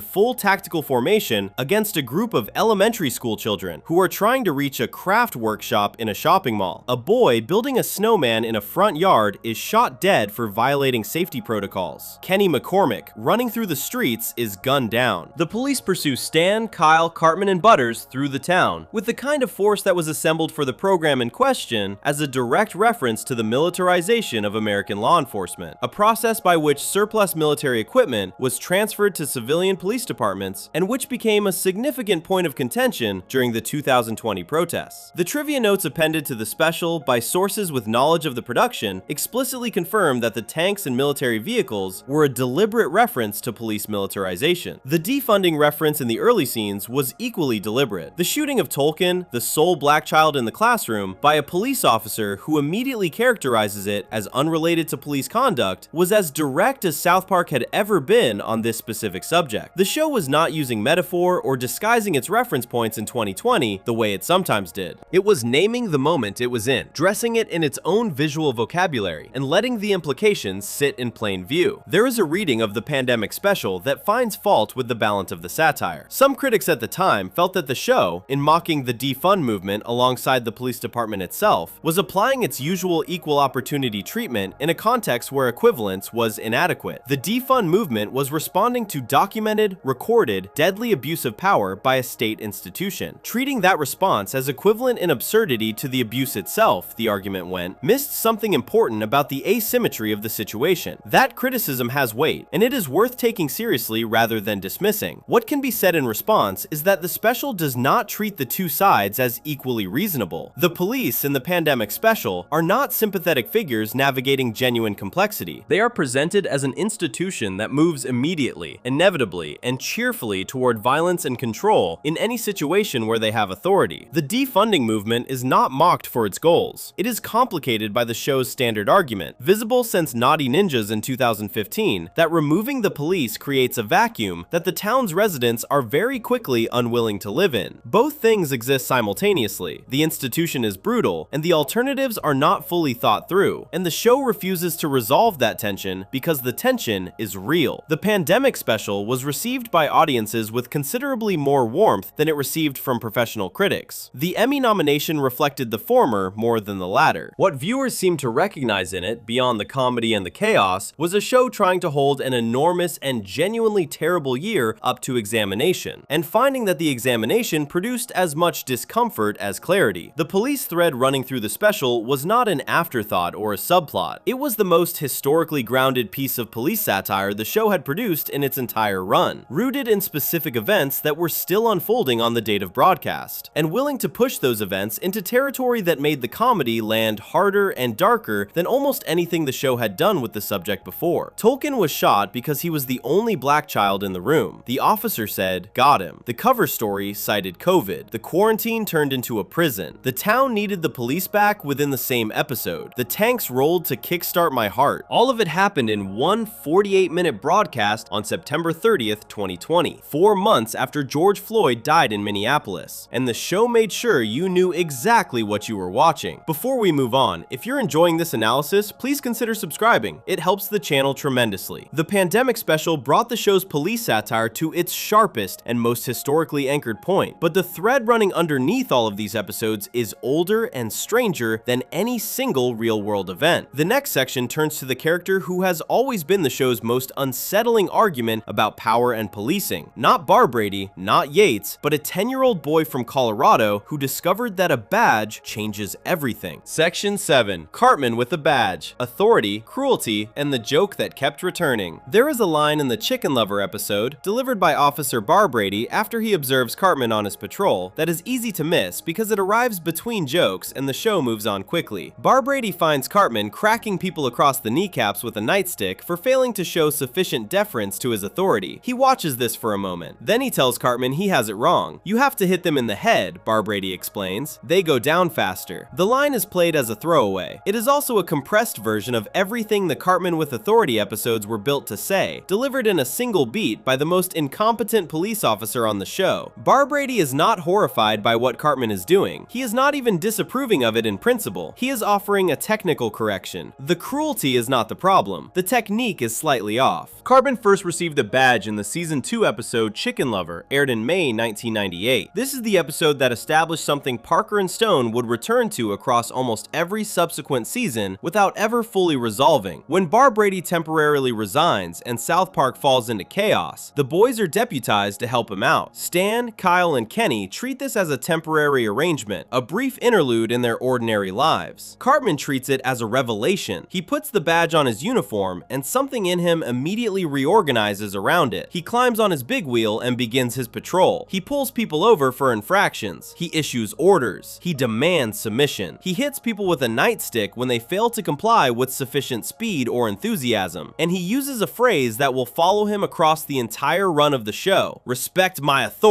full tactical formation against a group of elementary school children who are trying to reach a craft workshop in a shopping mall. A boy building a snowman in a front yard is shot dead for violating safety protocols. Kenny McCormick, running through the streets, is gunned down. The police pursue Stan, Kyle, Cartman, and Butters through the town, with the kind of force that was assembled for the program in question as a direct reference to the militarization of American law enforcement, a process by which surplus military equipment was transferred to civilian police departments and which became a significant point of contention during the 2020 protests. The trivia notes appended to the special by sources with knowledge of the production explicitly confirm that the tanks and military vehicles were a deliberate reference to police militarization. The defunding reference in the early scenes was equally deliberate. The shooting of Tolkien, the sole black child in the classroom, by a police officer who immediately characterizes it as unrelated to police conduct, was as direct as South Park had ever been on this specific subject. The show was not using metaphor or disguising its reference points in 2020 the way it sometimes did. It was naming the moment it was in, dressing it in its own visual vocabulary, and letting the implications sit in plain view. There is a reading of the pandemic special that finds fault with the balance of the satire. Some critics at the time felt that the show, in mocking the defund movement alongside the police department itself, was applying its usual equal opportunity treatment in a context where equivalence was inadequate. The defund movement was responding to documented, recorded, deadly abuse of power by a state institution. Treating that response as equivalent in absurdity to the abuse itself, the argument went, missed something important about the asymmetry of the situation. That criticism has weight, and it is worth taking seriously rather than dismissing. What can be said in response is that the special does not treat the two sides as equally reasonable. The police in the pandemic special are not sympathetic figures navigating genuine complexity. They are presented as an institution that moves immediately, inevitably, and cheerfully toward violence and control in any situation where they have authority. The defunding movement is not mocked for its goals. It is complicated by the show's standard argument, visible since Naughty Ninjas in 2015, that removing the police creates creates a vacuum that the town's residents are very quickly unwilling to live in. Both things exist simultaneously. The institution is brutal, and the alternatives are not fully thought through, and the show refuses to resolve that tension because the tension is real. The pandemic special was received by audiences with considerably more warmth than it received from professional critics. The Emmy nomination reflected the former more than the latter. What viewers seemed to recognize in it, beyond the comedy and the chaos, was a show trying to hold an enormous and genuinely terrible year up to examination, and finding that the examination produced as much discomfort as clarity. The police thread running through the special was not an afterthought or a subplot. It was the most historically grounded piece of police satire the show had produced in its entire run, rooted in specific events that were still unfolding on the date of broadcast, and willing to push those events into territory that made the comedy land harder and darker than almost anything the show had done with the subject before. Tolkien was shot because he was the only black child in the room. The officer said, "Got him." The cover story cited COVID. The quarantine turned into a prison. The town needed the police back within the same episode. The tanks rolled to kickstart my heart. All of it happened in one 48-minute broadcast on September 30th, 2020, 4 months after George Floyd died in Minneapolis. And the show made sure you knew exactly what you were watching. Before we move on, if you're enjoying this analysis, please consider subscribing. It helps the channel tremendously. The pandemic special brought the show's police satire to its sharpest and most historically anchored point, but the thread running underneath all of these episodes is older and stranger than any single real-world event. The next section turns to the character who has always been the show's most unsettling argument about power and policing. Not Barbrady, not Yates, but a 10-year-old boy from Colorado who discovered that a badge changes everything. Section 7. Cartman with a badge, authority, cruelty, and the joke that kept returning. There is a line in the Chicken Lover episode, delivered by Officer Barbrady after he observes Cartman on his patrol, that is easy to miss because it arrives between jokes and the show moves on quickly. Barbrady finds Cartman cracking people across the kneecaps with a nightstick for failing to show sufficient deference to his authority. He watches this for a moment. Then he tells Cartman he has it wrong. "You have to hit them in the head," Barbrady explains. "They go down faster." The line is played as a throwaway. It is also a compressed version of everything the Cartman with Authority episodes were built to say, delivered in a single beat by the most incompetent police officer on the show. Barbrady is not horrified by what Cartman is doing. He is not even disapproving of it in principle. He is offering a technical correction. The cruelty is not the problem. The technique is slightly off. Cartman first received a badge in the season 2 episode Chicken Lover, aired in May 1998. This is the episode that established something Parker and Stone would return to across almost every subsequent season without ever fully resolving. When Barbrady temporarily resigns and South Park falls into chaos, the boys are deputized to help him out. Stan, Kyle, and Kenny treat this as a temporary arrangement, a brief interlude in their ordinary lives. Cartman treats it as a revelation. He puts the badge on his uniform, and something in him immediately reorganizes around it. He climbs on his big wheel and begins his patrol. He pulls people over for infractions. He issues orders. He demands submission. He hits people with a nightstick when they fail to comply with sufficient speed or enthusiasm. And he uses a phrase that will follow him across the entire run of the show: "Respect my authority."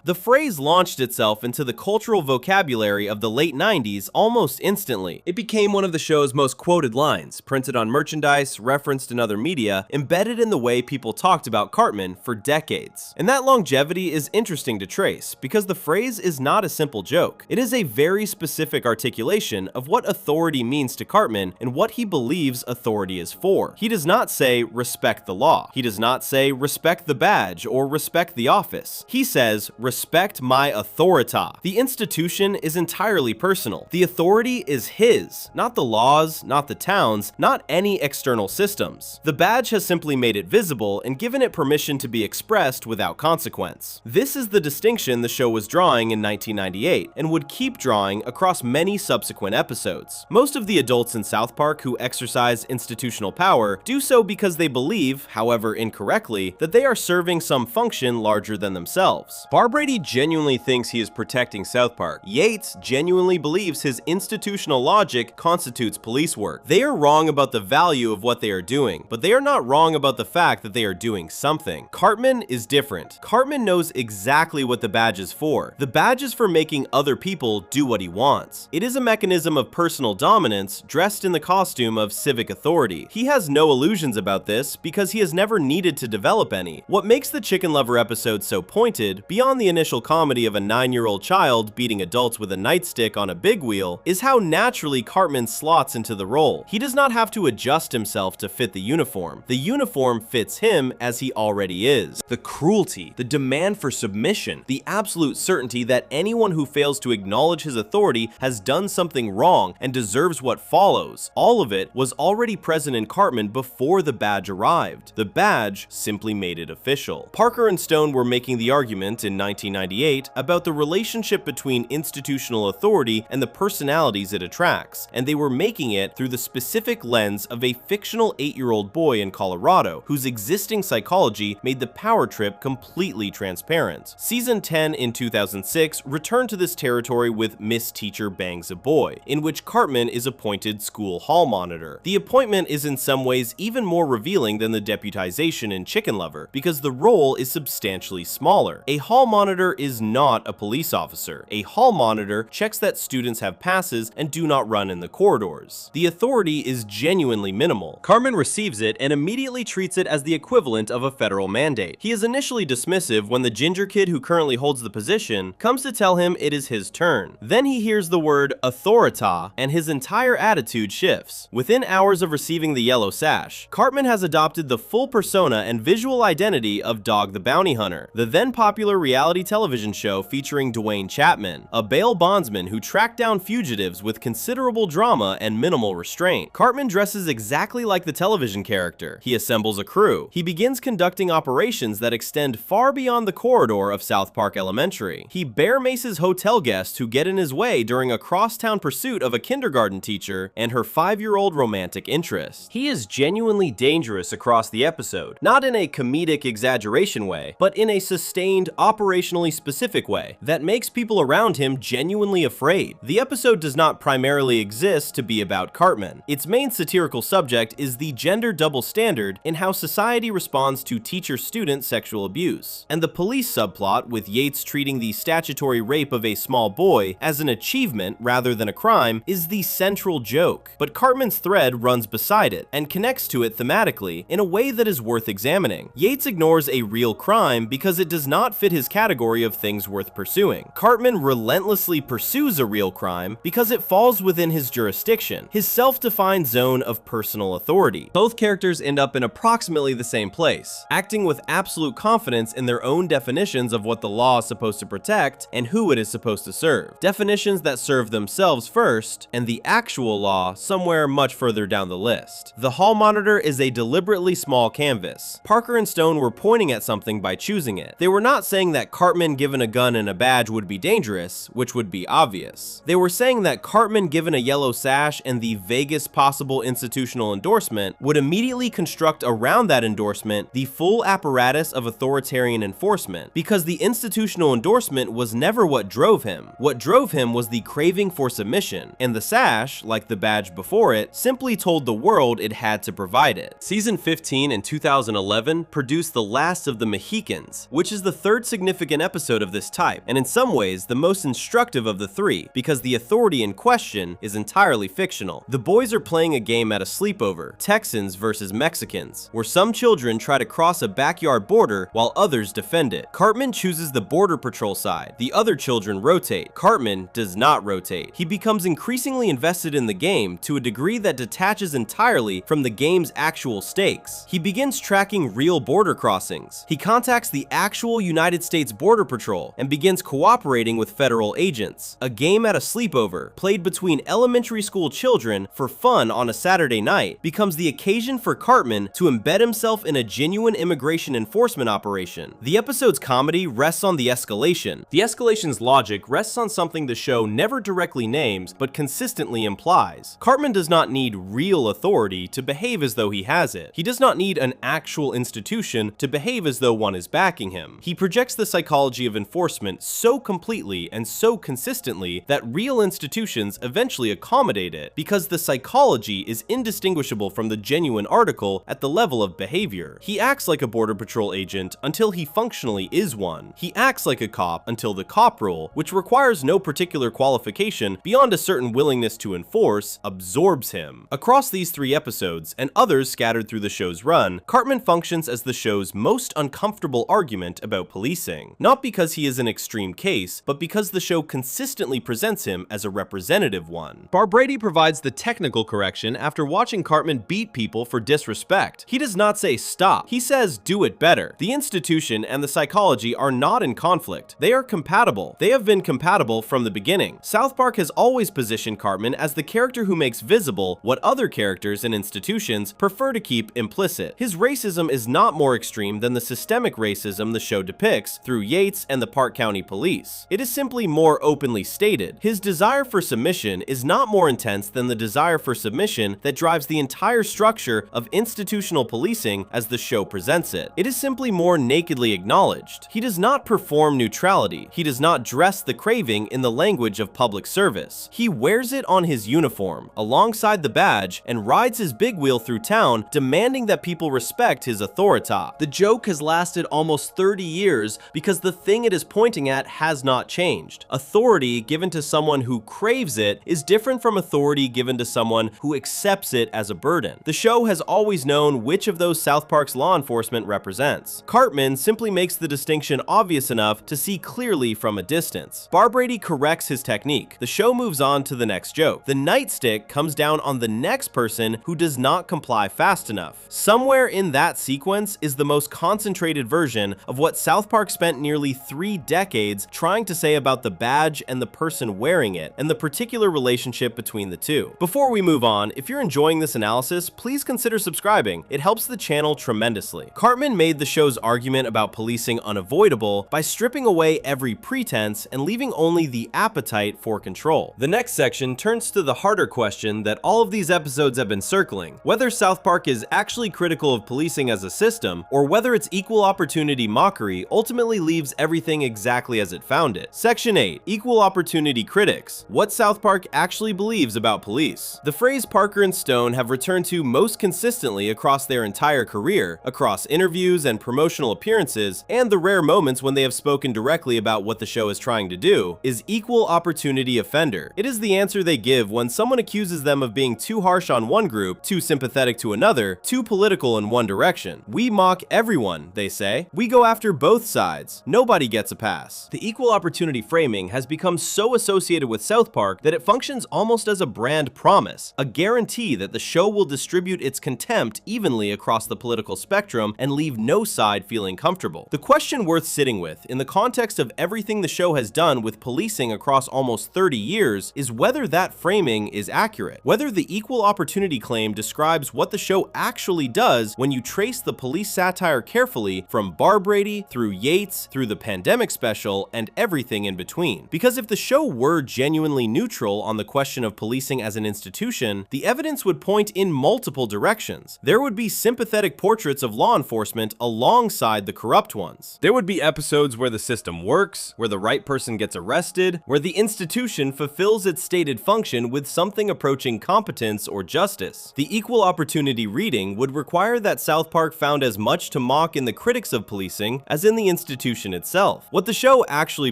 The phrase launched itself into the cultural vocabulary of the late 90s almost instantly. It became one of the show's most quoted lines, printed on merchandise, referenced in other media, embedded in the way people talked about Cartman for decades. And that longevity is interesting to trace, because the phrase is not a simple joke. It is a very specific articulation of what authority means to Cartman and what he believes authority is for. He does not say, "Respect the law." He does not say, "Respect the badge" or "Respect the office." He says, "Respect my authority." The institution is entirely personal. The authority is his, not the laws, not the towns, not any external systems. The badge has simply made it visible and given it permission to be expressed without consequence. This is the distinction the show was drawing in 1998 and would keep drawing across many subsequent episodes. Most of the adults in South Park who exercise institutional power do so because they believe, however incorrectly, that they are serving some function larger than themselves. Barbrady genuinely thinks he is protecting South Park. Yates genuinely believes his institutional logic constitutes police work. They are wrong about the value of what they are doing, but they are not wrong about the fact that they are doing something. Cartman is different. Cartman knows exactly what the badge is for. The badge is for making other people do what he wants. It is a mechanism of personal dominance dressed in the costume of civic authority. He has no illusions about this because he has never needed needed to develop any. What makes the Chicken Lover episode so pointed, beyond the initial comedy of a 9-year-old child beating adults with a nightstick on a big wheel, is how naturally Cartman slots into the role. He does not have to adjust himself to fit the uniform. The uniform fits him as he already is. The cruelty, the demand for submission, the absolute certainty that anyone who fails to acknowledge his authority has done something wrong and deserves what follows. All of it was already present in Cartman before the badge arrived. The badge simply made it official. Parker and Stone were making the argument in 1998 about the relationship between institutional authority and the personalities it attracts, and they were making it through the specific lens of a fictional 8-year-old boy in Colorado whose existing psychology made the power trip completely transparent. Season 10 in 2006 returned to this territory with Miss Teacher Bangs a Boy, in which Cartman is appointed school hall monitor. The appointment is in some ways even more revealing than the deputization in Chicken Lover, because the role is substantially smaller. A hall monitor is not a police officer. A hall monitor checks that students have passes and do not run in the corridors. The authority is genuinely minimal. Cartman receives it and immediately treats it as the equivalent of a federal mandate. He is initially dismissive when the ginger kid who currently holds the position comes to tell him it is his turn. Then he hears the word authorita and his entire attitude shifts. Within hours of receiving the yellow sash, Cartman has adopted the full persona and visual identity of Dog the Bounty Hunter, the then popular reality television show featuring Dwayne Chapman, a bail bondsman who tracked down fugitives with considerable drama and minimal restraint. Cartman dresses exactly like the television character. He assembles a crew. He begins conducting operations that extend far beyond the corridor of South Park Elementary. He bear maces hotel guests who get in his way during a crosstown pursuit of a kindergarten teacher and her 5-year-old romantic interest. He is genuinely dangerous across the episode, not in a comedic exaggeration way, but in a sustained, operationally specific way that makes people around him genuinely afraid. The episode does not primarily exist to be about Cartman. Its main satirical subject is the gender double standard in how society responds to teacher-student sexual abuse, and the police subplot with Yates treating the statutory rape of a small boy as an achievement rather than a crime is the central joke. But Cartman's thread runs beside it and connects to it thematically in a way that is worth examining. Yates ignores a real crime because it does not fit his category of things worth pursuing. Cartman relentlessly pursues a real crime because it falls within his jurisdiction, his self-defined zone of personal authority. Both characters end up in approximately the same place, acting with absolute confidence in their own definitions of what the law is supposed to protect and who it is supposed to serve. Definitions that serve themselves first, and the actual law somewhere much further down the list. The hall monitor is a deliberately small canvas. Parker and Stone were pointing at something by choosing it. They were not saying that Cartman given a gun and a badge would be dangerous, which would be obvious. They were saying that Cartman given a yellow sash and the vaguest possible institutional endorsement would immediately construct around that endorsement the full apparatus of authoritarian enforcement, because the institutional endorsement was never what drove him. What drove him was the craving for submission, and the sash, like the badge before it, simply told the world it had to provide it. Season 15 in 2011 produced The Last of the Mohicans, which is the third significant episode of this type, and in some ways the most instructive of the three, because the authority in question is entirely fictional. The boys are playing a game at a sleepover, Texans versus Mexicans, where some children try to cross a backyard border while others defend it. Cartman chooses the border patrol side. The other children rotate. Cartman does not rotate. He becomes increasingly invested in the game to a degree that detaches entirely from the game's actual stakes. He begins tracking real border crossings. He contacts the actual United States Border Patrol and begins cooperating with federal agents. A game at a sleepover, played between elementary school children for fun on a Saturday night, becomes the occasion for Cartman to embed himself in a genuine immigration enforcement operation. The episode's comedy rests on the escalation. The escalation's logic rests on something the show never directly names but consistently implies. Cartman does not need real authority to behave as though he has it. He does not need an actual institution to behave as though one is backing him. He projects the psychology of enforcement so completely and so consistently that real institutions eventually accommodate it, because the psychology is indistinguishable from the genuine article at the level of behavior. He acts like a Border Patrol agent until he functionally is one. He acts like a cop until the cop role, which requires no particular qualification beyond a certain willingness to enforce, absorbs him. Across these 3 episodes, and others scattered through the show's run, Cartman Cartman functions as the show's most uncomfortable argument about policing, not because he is an extreme case, but because the show consistently presents him as a representative one. Barbrady provides the technical correction after watching Cartman beat people for disrespect. He does not say stop, he says do it better. The institution and the psychology are not in conflict. They are compatible. They have been compatible from the beginning. South Park has always positioned Cartman as the character who makes visible what other characters and institutions prefer to keep implicit. His racism is not more extreme than the systemic racism the show depicts through Yates and the Park County Police. It is simply more openly stated. His desire for submission is not more intense than the desire for submission that drives the entire structure of institutional policing as the show presents it. It is simply more nakedly acknowledged. He does not perform neutrality. He does not dress the craving in the language of public service. He wears it on his uniform, alongside the badge, and rides his big wheel through town, demanding that people respect his authority. The joke has lasted almost 30 years because the thing it is pointing at has not changed. Authority given to someone who craves it is different from authority given to someone who accepts it as a burden. The show has always known which of those South Park's law enforcement represents. Cartman simply makes the distinction obvious enough to see clearly from a distance. Barbrady corrects his technique. The show moves on to the next joke. The nightstick comes down on the next person who does not comply fast enough. Somewhere in that sequence is the most concentrated version of what South Park spent nearly 3 decades trying to say about the badge and the person wearing it, and the particular relationship between the two. Before we move on, if you're enjoying this analysis, please consider subscribing. It helps the channel tremendously. Cartman made the show's argument about policing unavoidable by stripping away every pretense and leaving only the appetite for control. The next section turns to the harder question that all of these episodes have been circling: whether South Park is actually critical of policing as a system, or whether its equal opportunity mockery ultimately leaves everything exactly as it found it. Section 8. Equal Opportunity Critics. What South Park actually believes about police. The phrase Parker and Stone have returned to most consistently across their entire career, across interviews and promotional appearances, and the rare moments when they have spoken directly about what the show is trying to do, is equal opportunity offender. It is the answer they give when someone accuses them of being too harsh on one group, too sympathetic to another, too political in one direction. We mock everyone, they say. We go after both sides. Nobody gets a pass. The equal opportunity framing has become so associated with South Park that it functions almost as a brand promise, a guarantee that the show will distribute its contempt evenly across the political spectrum and leave no side feeling comfortable. The question worth sitting with, in the context of everything the show has done with policing across almost 30 years, is whether that framing is accurate. Whether the equal opportunity claim describes what the show actually does when you trace the police satire carefully from Barbrady, through Yates, through the pandemic special, and everything in between. Because if the show were genuinely neutral on the question of policing as an institution, the evidence would point in multiple directions. There would be sympathetic portraits of law enforcement alongside the corrupt ones. There would be episodes where the system works, where the right person gets arrested, where the institution fulfills its stated function with something approaching competence or justice. The equal opportunity reading would require that South Park found as much to mock in the critics of policing as in the institution itself. What the show actually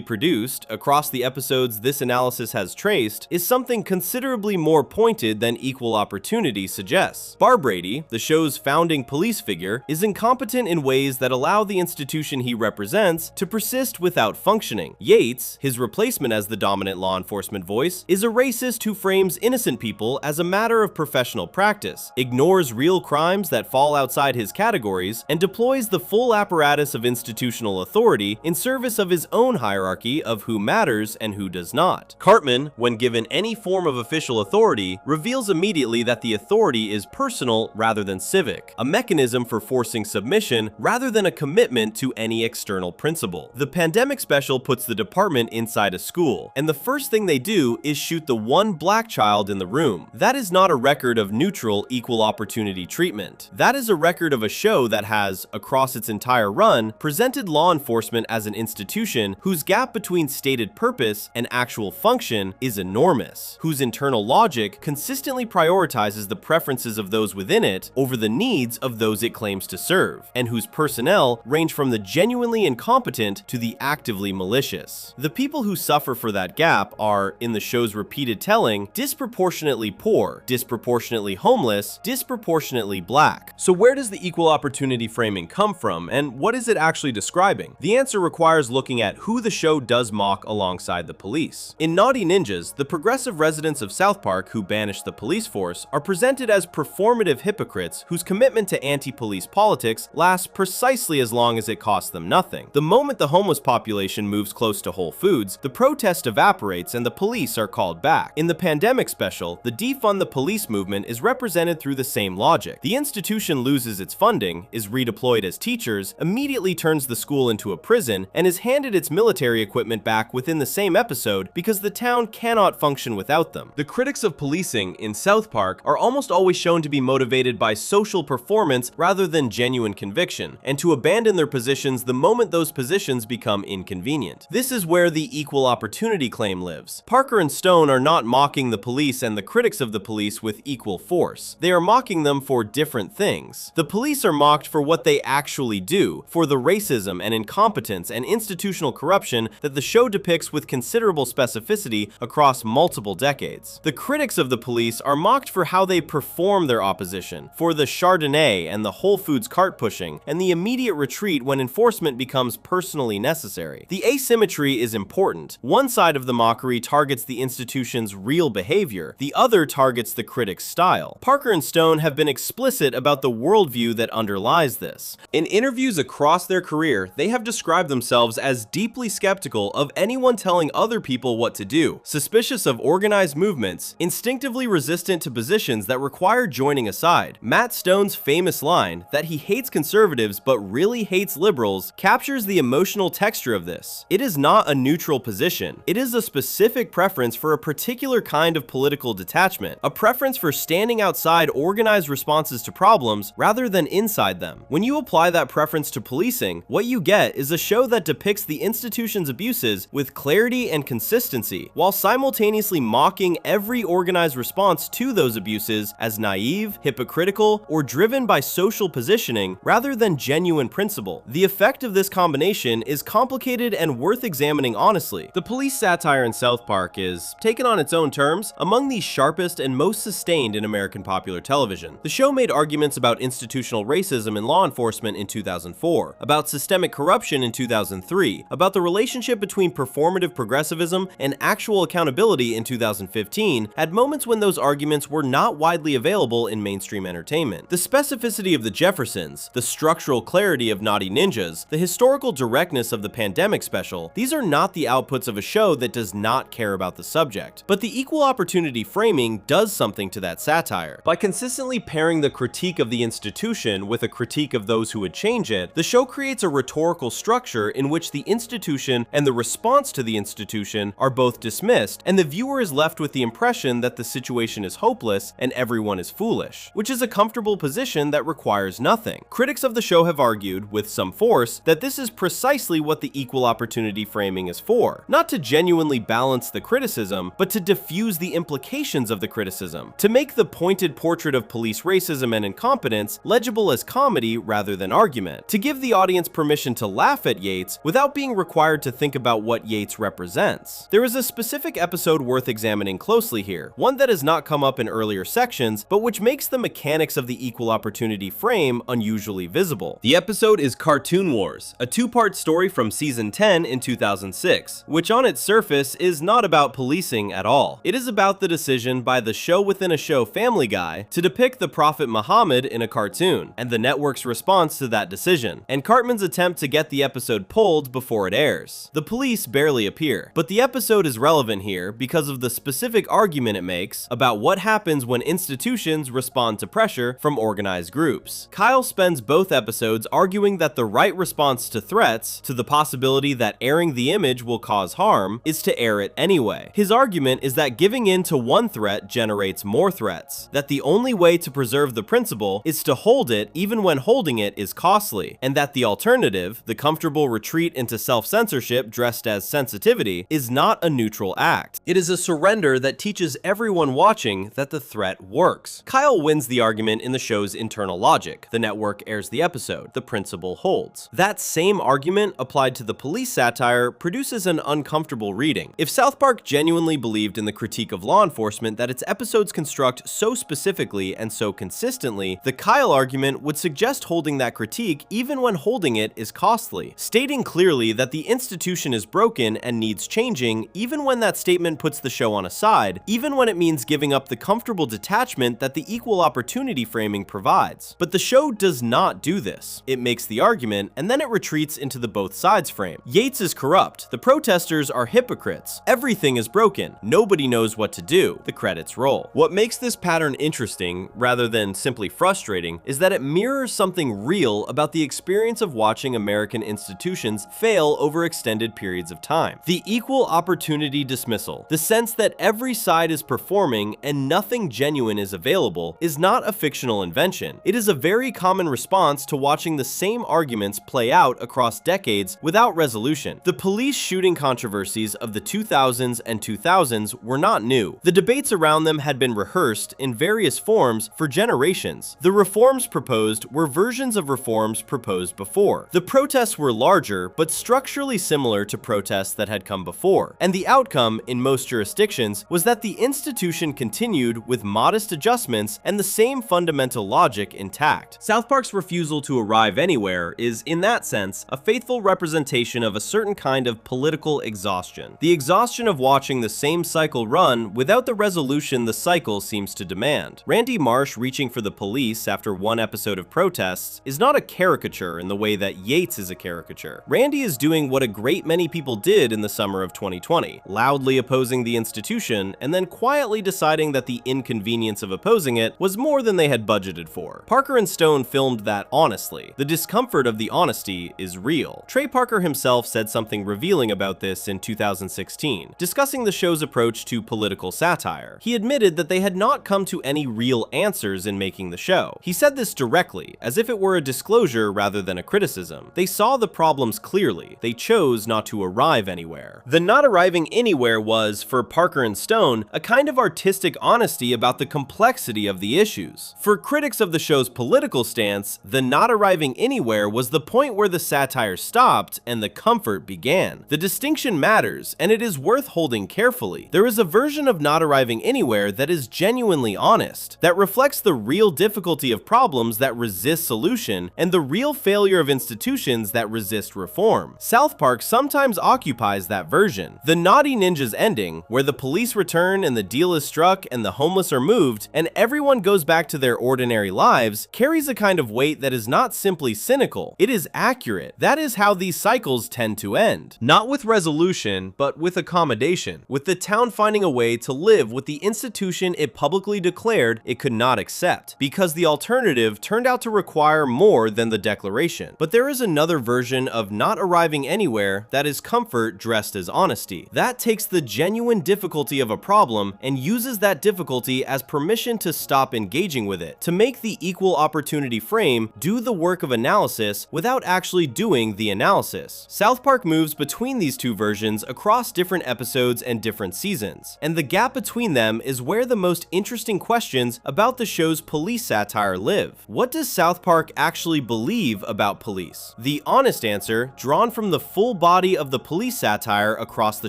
produced, across the episodes this analysis has traced, is something considerably more pointed than equal opportunity suggests. Barbrady, the show's founding police figure, is incompetent in ways that allow the institution he represents to persist without functioning. Yates, his replacement as the dominant law enforcement voice, is a racist who frames innocent people as a matter of professional practice, ignores real crimes that fall outside his categories, and deploys the full apparatus of institutional authority in service of his own hierarchy of who matters and who does not. Cartman, when given any form of official authority, reveals immediately that the authority is personal rather than civic, a mechanism for forcing submission rather than a commitment to any external principle. The pandemic special puts the department inside a school, and the first thing they do is shoot the one black child in the room. That is not a record of neutral equal opportunity treatment. That is a record of a show that has, across its entire run, presented law enforcement as an institution whose gap between stated purpose and actual function is enormous, whose internal logic consistently prioritizes the preferences of those within it over the needs of those it claims to serve, and whose personnel range from the genuinely incompetent to the actively malicious. The people who suffer for that gap are, in the show's repeated telling, disproportionately poor, disproportionately homeless, disproportionately black. So where does does the equal opportunity framing come from, and what is it actually describing? The answer requires looking at who the show does mock alongside the police. In Naughty Ninjas, the progressive residents of South Park who banish the police force are presented as performative hypocrites whose commitment to anti-police politics lasts precisely as long as it costs them nothing. The moment the homeless population moves close to Whole Foods, the protest evaporates and the police are called back. In the pandemic special, the defund the police movement is represented through the same logic. The institution loses its funding, is redeployed as teachers, immediately turns the school into a prison, and is handed its military equipment back within the same episode because the town cannot function without them. The critics of policing in South Park are almost always shown to be motivated by social performance rather than genuine conviction, and to abandon their positions the moment those positions become inconvenient. This is where the equal opportunity claim lives. Parker and Stone are not mocking the police and the critics of the police with equal force. They are mocking them for different things. The police are mocked for what they actually do, for the racism and incompetence and institutional corruption that the show depicts with considerable specificity across multiple decades. The critics of the police are mocked for how they perform their opposition, for the Chardonnay and the Whole Foods cart pushing, and the immediate retreat when enforcement becomes personally necessary. The asymmetry is important. One side of the mockery targets the institution's real behavior, the other targets the critic's style. Parker and Stone have been explicit about the worldview that underlies this. In interviews across their career, they have described themselves as deeply skeptical of anyone telling other people what to do, suspicious of organized movements, instinctively resistant to positions that require joining a side. Matt Stone's famous line that he hates conservatives but really hates liberals captures the emotional texture of this. It is not a neutral position. It is a specific preference for a particular kind of political detachment, a preference for standing outside organized responses to problems rather than inside them. When you apply that preference to policing, what you get is a show that depicts the institution's abuses with clarity and consistency, while simultaneously mocking every organized response to those abuses as naive, hypocritical, or driven by social positioning rather than genuine principle. The effect of this combination is complicated and worth examining honestly. The police satire in South Park is, taken on its own terms, among the sharpest and most sustained in American popular television. The show made arguments about institutional racism in law enforcement in 2004, about systemic corruption in 2003, about the relationship between performative progressivism and actual accountability in 2015, at moments when those arguments were not widely available in mainstream entertainment. The specificity of the Jeffersons, the structural clarity of Naughty Ninjas, the historical directness of the pandemic special, these are not the outputs of a show that does not care about the subject. But the equal opportunity framing does something to that satire. By consistently pairing the critique of the institution with a critique of those who would change it, the show creates a rhetorical structure in which the institution and the response to the institution are both dismissed, and the viewer is left with the impression that the situation is hopeless and everyone is foolish, which is a comfortable position that requires nothing. Critics of the show have argued, with some force, that this is precisely what the equal opportunity framing is for. Not to genuinely balance the criticism, but to diffuse the implications of the criticism, to make the pointed portrait of police racism and incompetence legible as comedy rather than argument, to give the audience permission to laugh at Yates without being required to think about what Yates represents. There is a specific episode worth examining closely here, one that has not come up in earlier sections, but which makes the mechanics of the equal opportunity frame unusually visible. The episode is Cartoon Wars, a two-part story from season 10 in 2006, which on its surface is not about policing at all. It is about the decision by the show within a show Family Guy to depict the Prophet Muhammad in a cartoon, and the network's response to that decision, and Cartman's attempt to get the episode pulled before it airs. The police barely appear, but the episode is relevant here because of the specific argument it makes about what happens when institutions respond to pressure from organized groups. Kyle spends both episodes arguing that the right response to threats, to the possibility that airing the image will cause harm, is to air it anyway. His argument is that giving in to one threat generates more threats, that the only way to preserve the principle is to hold it even when holding it is costly, and that the alternative, the comfortable retreat into self-censorship dressed as sensitivity, is not a neutral act. It is a surrender that teaches everyone watching that the threat works. Kyle wins the argument in the show's internal logic. The network airs the episode. The principle holds. That same argument applied to the police satire produces an uncomfortable reading. If South Park genuinely believed in the critique of law enforcement that its episodes construct so specifically and so consistently, the Kyle argument would suggest holding that critique even when holding it is costly, stating clearly that the institution is broken and needs changing, even when that statement puts the show on a side, even when it means giving up the comfortable detachment that the equal opportunity framing provides. But the show does not do this. It makes the argument, and then it retreats into the both sides frame. Yates is corrupt, the protesters are hypocrites, everything is broken, nobody knows what to do, the credits roll. What makes this pattern interesting, rather than simply frustrating, is that it mirrors something real about the experience of watching American institutions fail over extended periods of time. The equal opportunity dismissal, the sense that every side is performing and nothing genuine is available, is not a fictional invention. It is a very common response to watching the same arguments play out across decades without resolution. The police shooting controversies of the 2000s and 2000s were not new. The debates around them had been rehearsed in various forms for generations. The reforms proposed were versions of reforms proposed before. The protests were larger, but structurally similar to protests that had come before. And the outcome, in most jurisdictions, was that the institution continued with modest adjustments and the same fundamental logic intact. South Park's refusal to arrive anywhere is, in that sense, a faithful representation of a certain kind of political exhaustion. The exhaustion of watching the same cycle run without the resolution the cycle seems to demand. Randy Marsh reaching for the police after one episode of protests is not a caricature in the way that Yates is a caricature. Randy is doing what a great many people did in the summer of 2020, loudly opposing the institution and then quietly deciding that the inconvenience of opposing it was more than they had budgeted for. Parker and Stone filmed that honestly. The discomfort of the honesty is real. Trey Parker himself said something revealing about this in 2016, discussing the show's approach to political satire. He admitted that they had not come to any real answers in making the show. He said this directly, as if it were a disclosure rather than a criticism. They saw the problems clearly. They chose not to arrive anywhere. The not arriving anywhere was, for Parker and Stone, a kind of artistic honesty about the complexity of the issues. For critics of the show's political stance, the not arriving anywhere was the point where the satire stopped and the comfort began. The distinction matters, and it is worth holding carefully. There is a version of not arriving anywhere that is genuinely honest, that reflects the real difficulty of problems that resist solution and the real failure of institutions that resist reform. South Park sometimes occupies that version. The Naughty Ninjas ending, where the police return and the deal is struck and the homeless are moved and everyone goes back to their ordinary lives, carries a kind of weight that is not simply cynical. It is accurate. That is how these cycles tend to end. Not with resolution, but with accommodation, with the town finding a way to live with the institution it publicly declared it could not accept, because the alternative turned out to require more than the declaration. But there is another version of not arriving anywhere that is comfort dressed as honesty. That takes the genuine difficulty of a problem and uses that difficulty as permission to stop engaging with it, to make the equal opportunity frame do the work of analysis without actually doing the analysis. South Park moves between these two versions across different episodes and different seasons, and the gap between them is where the most interesting questions about the show's police satire live. What does South Park actually believe about police? The honest answer, drawn from the full body of the police satire across the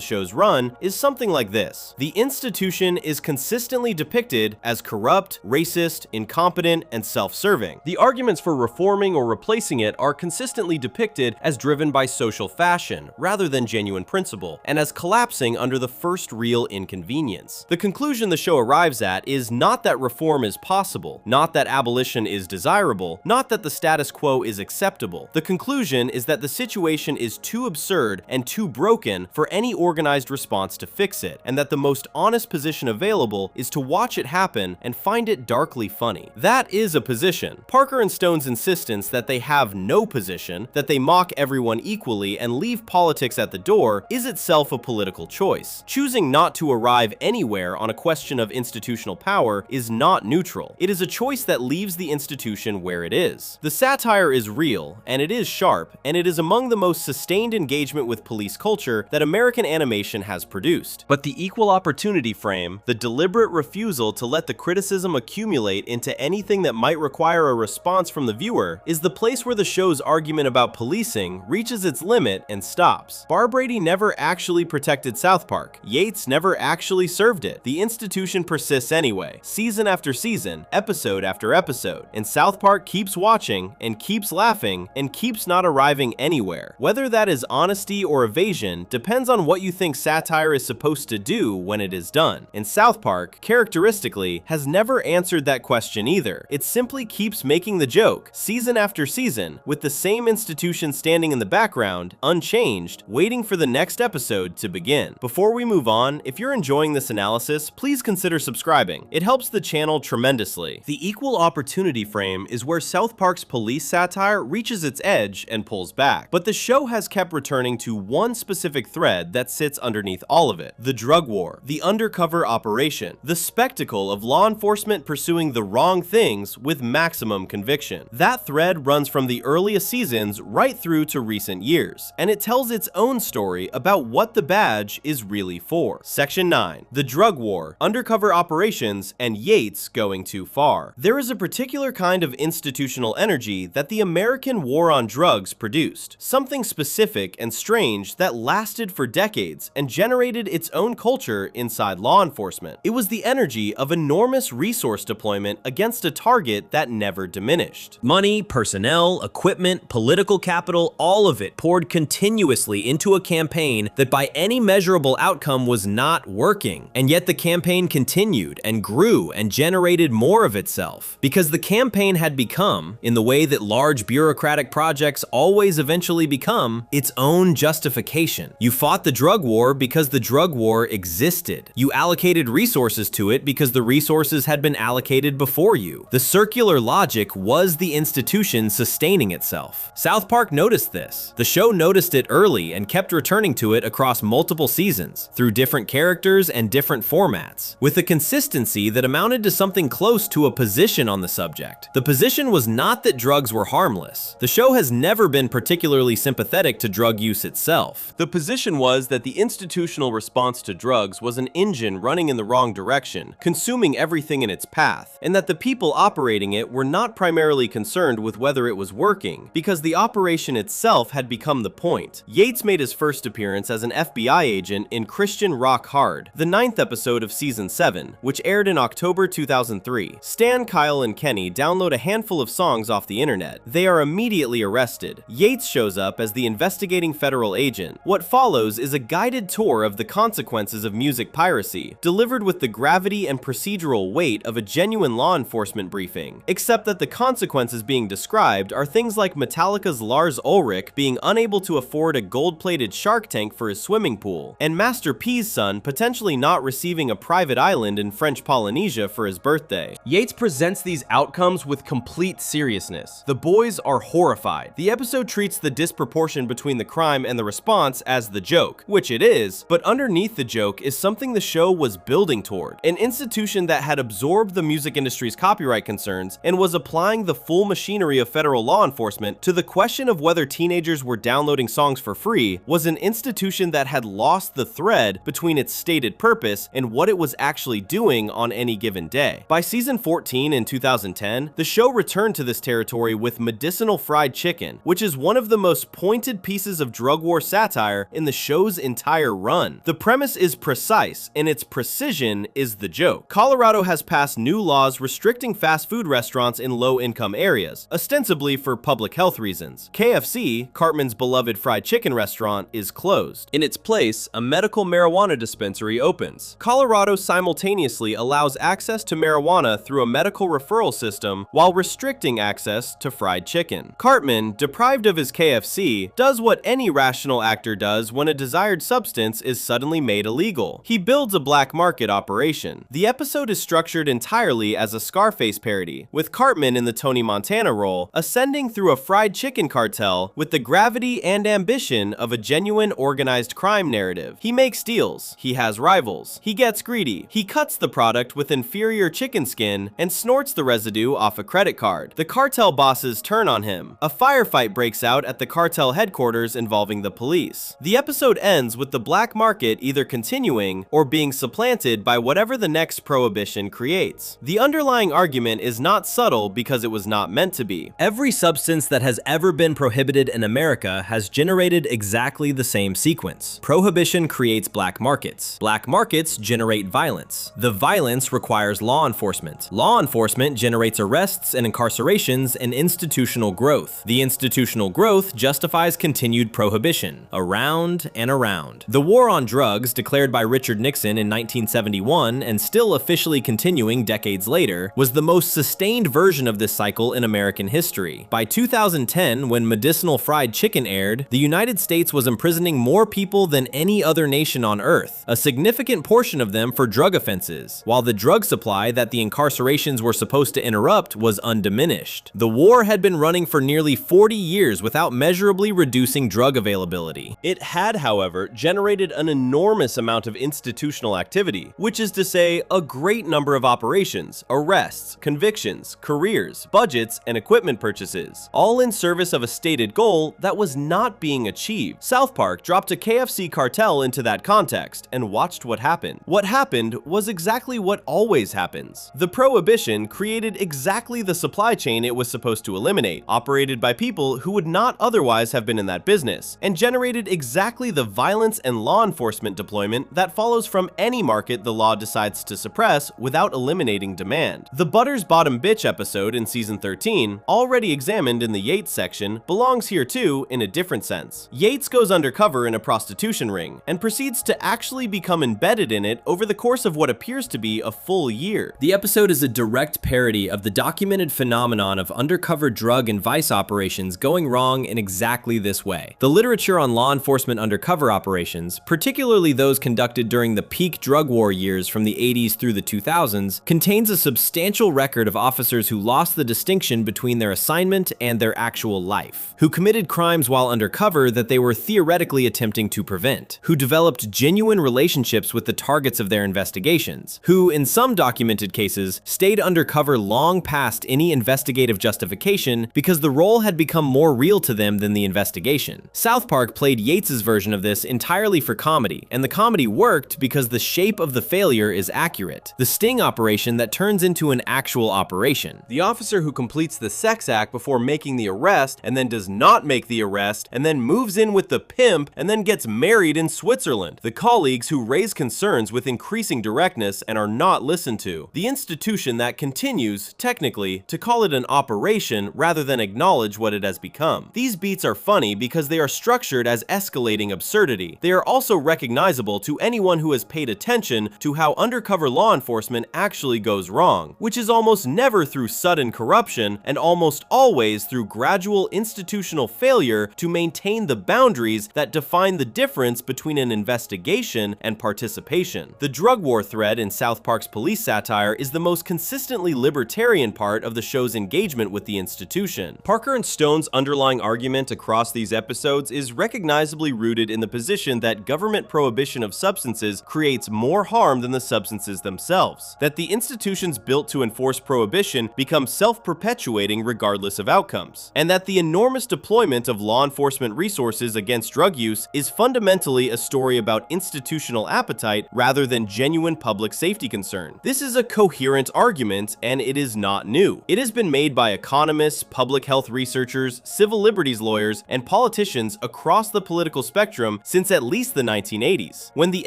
show's run, is something like this. The institution is consistently depicted as corrupt, racist, incompetent, and self-serving. The arguments for reforming or replacing it are consistently depicted as driven by social fashion rather than genuine principle, and as collapsing under the first real inconvenience. The conclusion the show arrives at is not that reform is possible, not that abolition is desirable, not that the status quo is acceptable. The conclusion is that the situation is too absurd and too broken for any organized response to fix it, and that the most honest position available is to watch it happen and find it darkly funny. That is a position. Parker and Stone's insistence that they have no position, that they mock everyone equally and leave politics at the door, is itself a political choice. Choosing not to arrive anywhere on a question of institutional power is not neutral. It is a choice that leaves the institution where it is. The satire is real, and it is sharp, and it is among the most sustained engagement with police culture that American animation has produced. But the equal opportunity frame, the deliberate refusal to let the criticism accumulate into anything that might require a response from the viewer, is the place where the show's argument about policing reaches its limit and stops. Barbrady never actually protected South Park. Yates never actually served it. The institution persists anyway, season after season, episode after episode. episode, and South Park keeps watching and keeps laughing and keeps not arriving anywhere. Whether that is honesty or evasion depends on what you think satire is supposed to do when it is done. And South Park, characteristically, has never answered that question either. It simply keeps making the joke, season after season, with the same institution standing in the background, unchanged, waiting for the next episode to begin. Before we move on, if you're enjoying this analysis, please consider subscribing. It helps the channel tremendously. The equal opportunity frame is where South Park's police satire reaches its edge and pulls back. But the show has kept returning to one specific thread that sits underneath all of it: the drug war, the undercover operation, the spectacle of law enforcement pursuing the wrong things with maximum conviction. That thread runs from the earliest seasons right through to recent years, and it tells its own story about what the badge is really for. Section 9. The drug war, undercover operations, and Yates going too far. There is a particular kind of institutional energy that the American war on drugs produced, something specific and strange that lasted for decades and generated its own culture inside law enforcement. It was the energy of enormous resource deployment against a target that never diminished. Money, personnel, equipment, political capital, all of it poured continuously into a campaign that by any measurable outcome was not working. And yet the campaign continued and grew and generated more of itself, because the campaign had become, in the way that large bureaucratic projects always eventually become, its own justification. You fought the drug war because the drug war existed. You allocated resources to it because the resources had been allocated before you. The circular logic was the institution sustaining itself. South Park noticed this. The show noticed it early and kept returning to it across multiple seasons, through different characters and different formats, with a consistency that amounted to something close to a position on the subject. The position was not that drugs were harmless. The show has never been particularly sympathetic to drug use itself. The position was that the institutional response to drugs was an engine running in the wrong direction, consuming everything in its path, and that the people operating it were not primarily concerned with whether it was working, because the operation itself had become the point. Yates made his first appearance as an FBI agent in Christian Rock Hard, the 9th episode of season 7, which aired in October 2003. Stan, Kyle, and Kenny download a handful of songs off the internet. They are immediately arrested. Yates shows up as the investigating federal agent. What follows is a guided tour of the consequences of music piracy, delivered with the gravity and procedural weight of a genuine law enforcement briefing, except that the consequences being described are things like Metallica's Lars Ulrich being unable to afford a gold-plated shark tank for his swimming pool, and Master P's son potentially not receiving a private island in French Polynesia for his birthday. Yates presents these outcomes with complete seriousness. The boys are horrified. The episode treats the disproportion between the crime and the response as the joke, which it is, but underneath the joke is something the show was building toward: an institution that had absorbed the music industry's copyright concerns and was applying the full machinery of federal law enforcement to the question of whether teenagers were downloading songs for free, was an institution that had lost the thread between its stated purpose and what it was actually doing on any given day. By season 14 in 2010, the show returned to this territory with Medicinal Fried Chicken, which is one of the most pointed pieces of drug war satire in the show's entire run. The premise is precise, and its precision is the joke. Colorado has passed new laws restricting fast food restaurants in low-income areas, ostensibly for public health reasons. KFC, Cartman's beloved fried chicken restaurant, is closed. In its place, a medical marijuana dispensary opens. Colorado simultaneously allows access to marijuana through a medical referral system while restricting access to fried chicken. Cartman, deprived of his KFC, does what any rational actor does when a desired substance is suddenly made illegal. He builds a black market operation. The episode is structured entirely as a Scarface parody, with Cartman in the Tony Montana role, ascending through a fried chicken cartel with the gravity and ambition of a genuine organized crime narrative. He makes deals, he has rivals, he gets greedy, he cuts the product with inferior chicken skin and snorts the residue off a credit card. The cartel bosses turn on him. A firefight breaks out at the cartel headquarters involving the police. The episode ends with the black market either continuing or being supplanted by whatever the next prohibition creates. The underlying argument is not subtle because it was not meant to be. Every substance that has ever been prohibited in America has generated exactly the same sequence. Prohibition creates black markets. Black markets generate violence. The violence requires law enforcement. Law enforcement generates generates arrests and incarcerations and institutional growth. The institutional growth justifies continued prohibition, around and around. The war on drugs, declared by Richard Nixon in 1971 and still officially continuing decades later, was the most sustained version of this cycle in American history. By 2010, when medicinal fried chicken aired, the United States was imprisoning more people than any other nation on Earth, a significant portion of them for drug offenses, while the drug supply that the incarcerations were supposed to interrupt was undiminished. The war had been running for nearly 40 years without measurably reducing drug availability. It had, however, generated an enormous amount of institutional activity, which is to say, a great number of operations, arrests, convictions, careers, budgets, and equipment purchases, all in service of a stated goal that was not being achieved. South Park dropped a KFC cartel into that context and watched what happened. What happened was exactly what always happens. The prohibition created exactly the supply chain it was supposed to eliminate, operated by people who would not otherwise have been in that business, and generated exactly the violence and law enforcement deployment that follows from any market the law decides to suppress without eliminating demand. The Butter's Bottom Bitch episode in season 13, already examined in the Yates section, belongs here too in a different sense. Yates goes undercover in a prostitution ring and proceeds to actually become embedded in it over the course of what appears to be a full year. The episode is a direct parody of the documented phenomenon of undercover drug and vice operations going wrong in exactly this way. The literature on law enforcement undercover operations, particularly those conducted during the peak drug war years from the 80s through the 2000s, contains a substantial record of officers who lost the distinction between their assignment and their actual life, who committed crimes while undercover that they were theoretically attempting to prevent, who developed genuine relationships with the targets of their investigations, who, in some documented cases, stayed undercover long past any investigative justification because the role had become more real to them than the investigation. South Park played Yates's version of this entirely for comedy, and the comedy worked because the shape of the failure is accurate. The sting operation that turns into an actual operation. The officer who completes the sex act before making the arrest and then does not make the arrest and then moves in with the pimp and then gets married in Switzerland. The colleagues who raise concerns with increasing directness and are not listened to. The institution that continues, technically, to call it an operation rather than acknowledge what it has become. These beats are funny because they are structured as escalating absurdity. They are also recognizable to anyone who has paid attention to how undercover law enforcement actually goes wrong, which is almost never through sudden corruption and almost always through gradual institutional failure to maintain the boundaries that define the difference between an investigation and participation. The drug war thread in South Park's police satire is the most consistently libertarian part of the show's engagement with the institution. Parker and Stone's underlying argument across these episodes is recognizably rooted in the position that government prohibition of substances creates more harm than the substances themselves, that the institutions built to enforce prohibition become self-perpetuating regardless of outcomes, and that the enormous deployment of law enforcement resources against drug use is fundamentally a story about institutional appetite rather than genuine public safety concern. This is a coherent argument, and it is not new. It has been made by economists, public health researchers, civil liberties lawyers, and politicians across the political spectrum since at least the 1980s, when the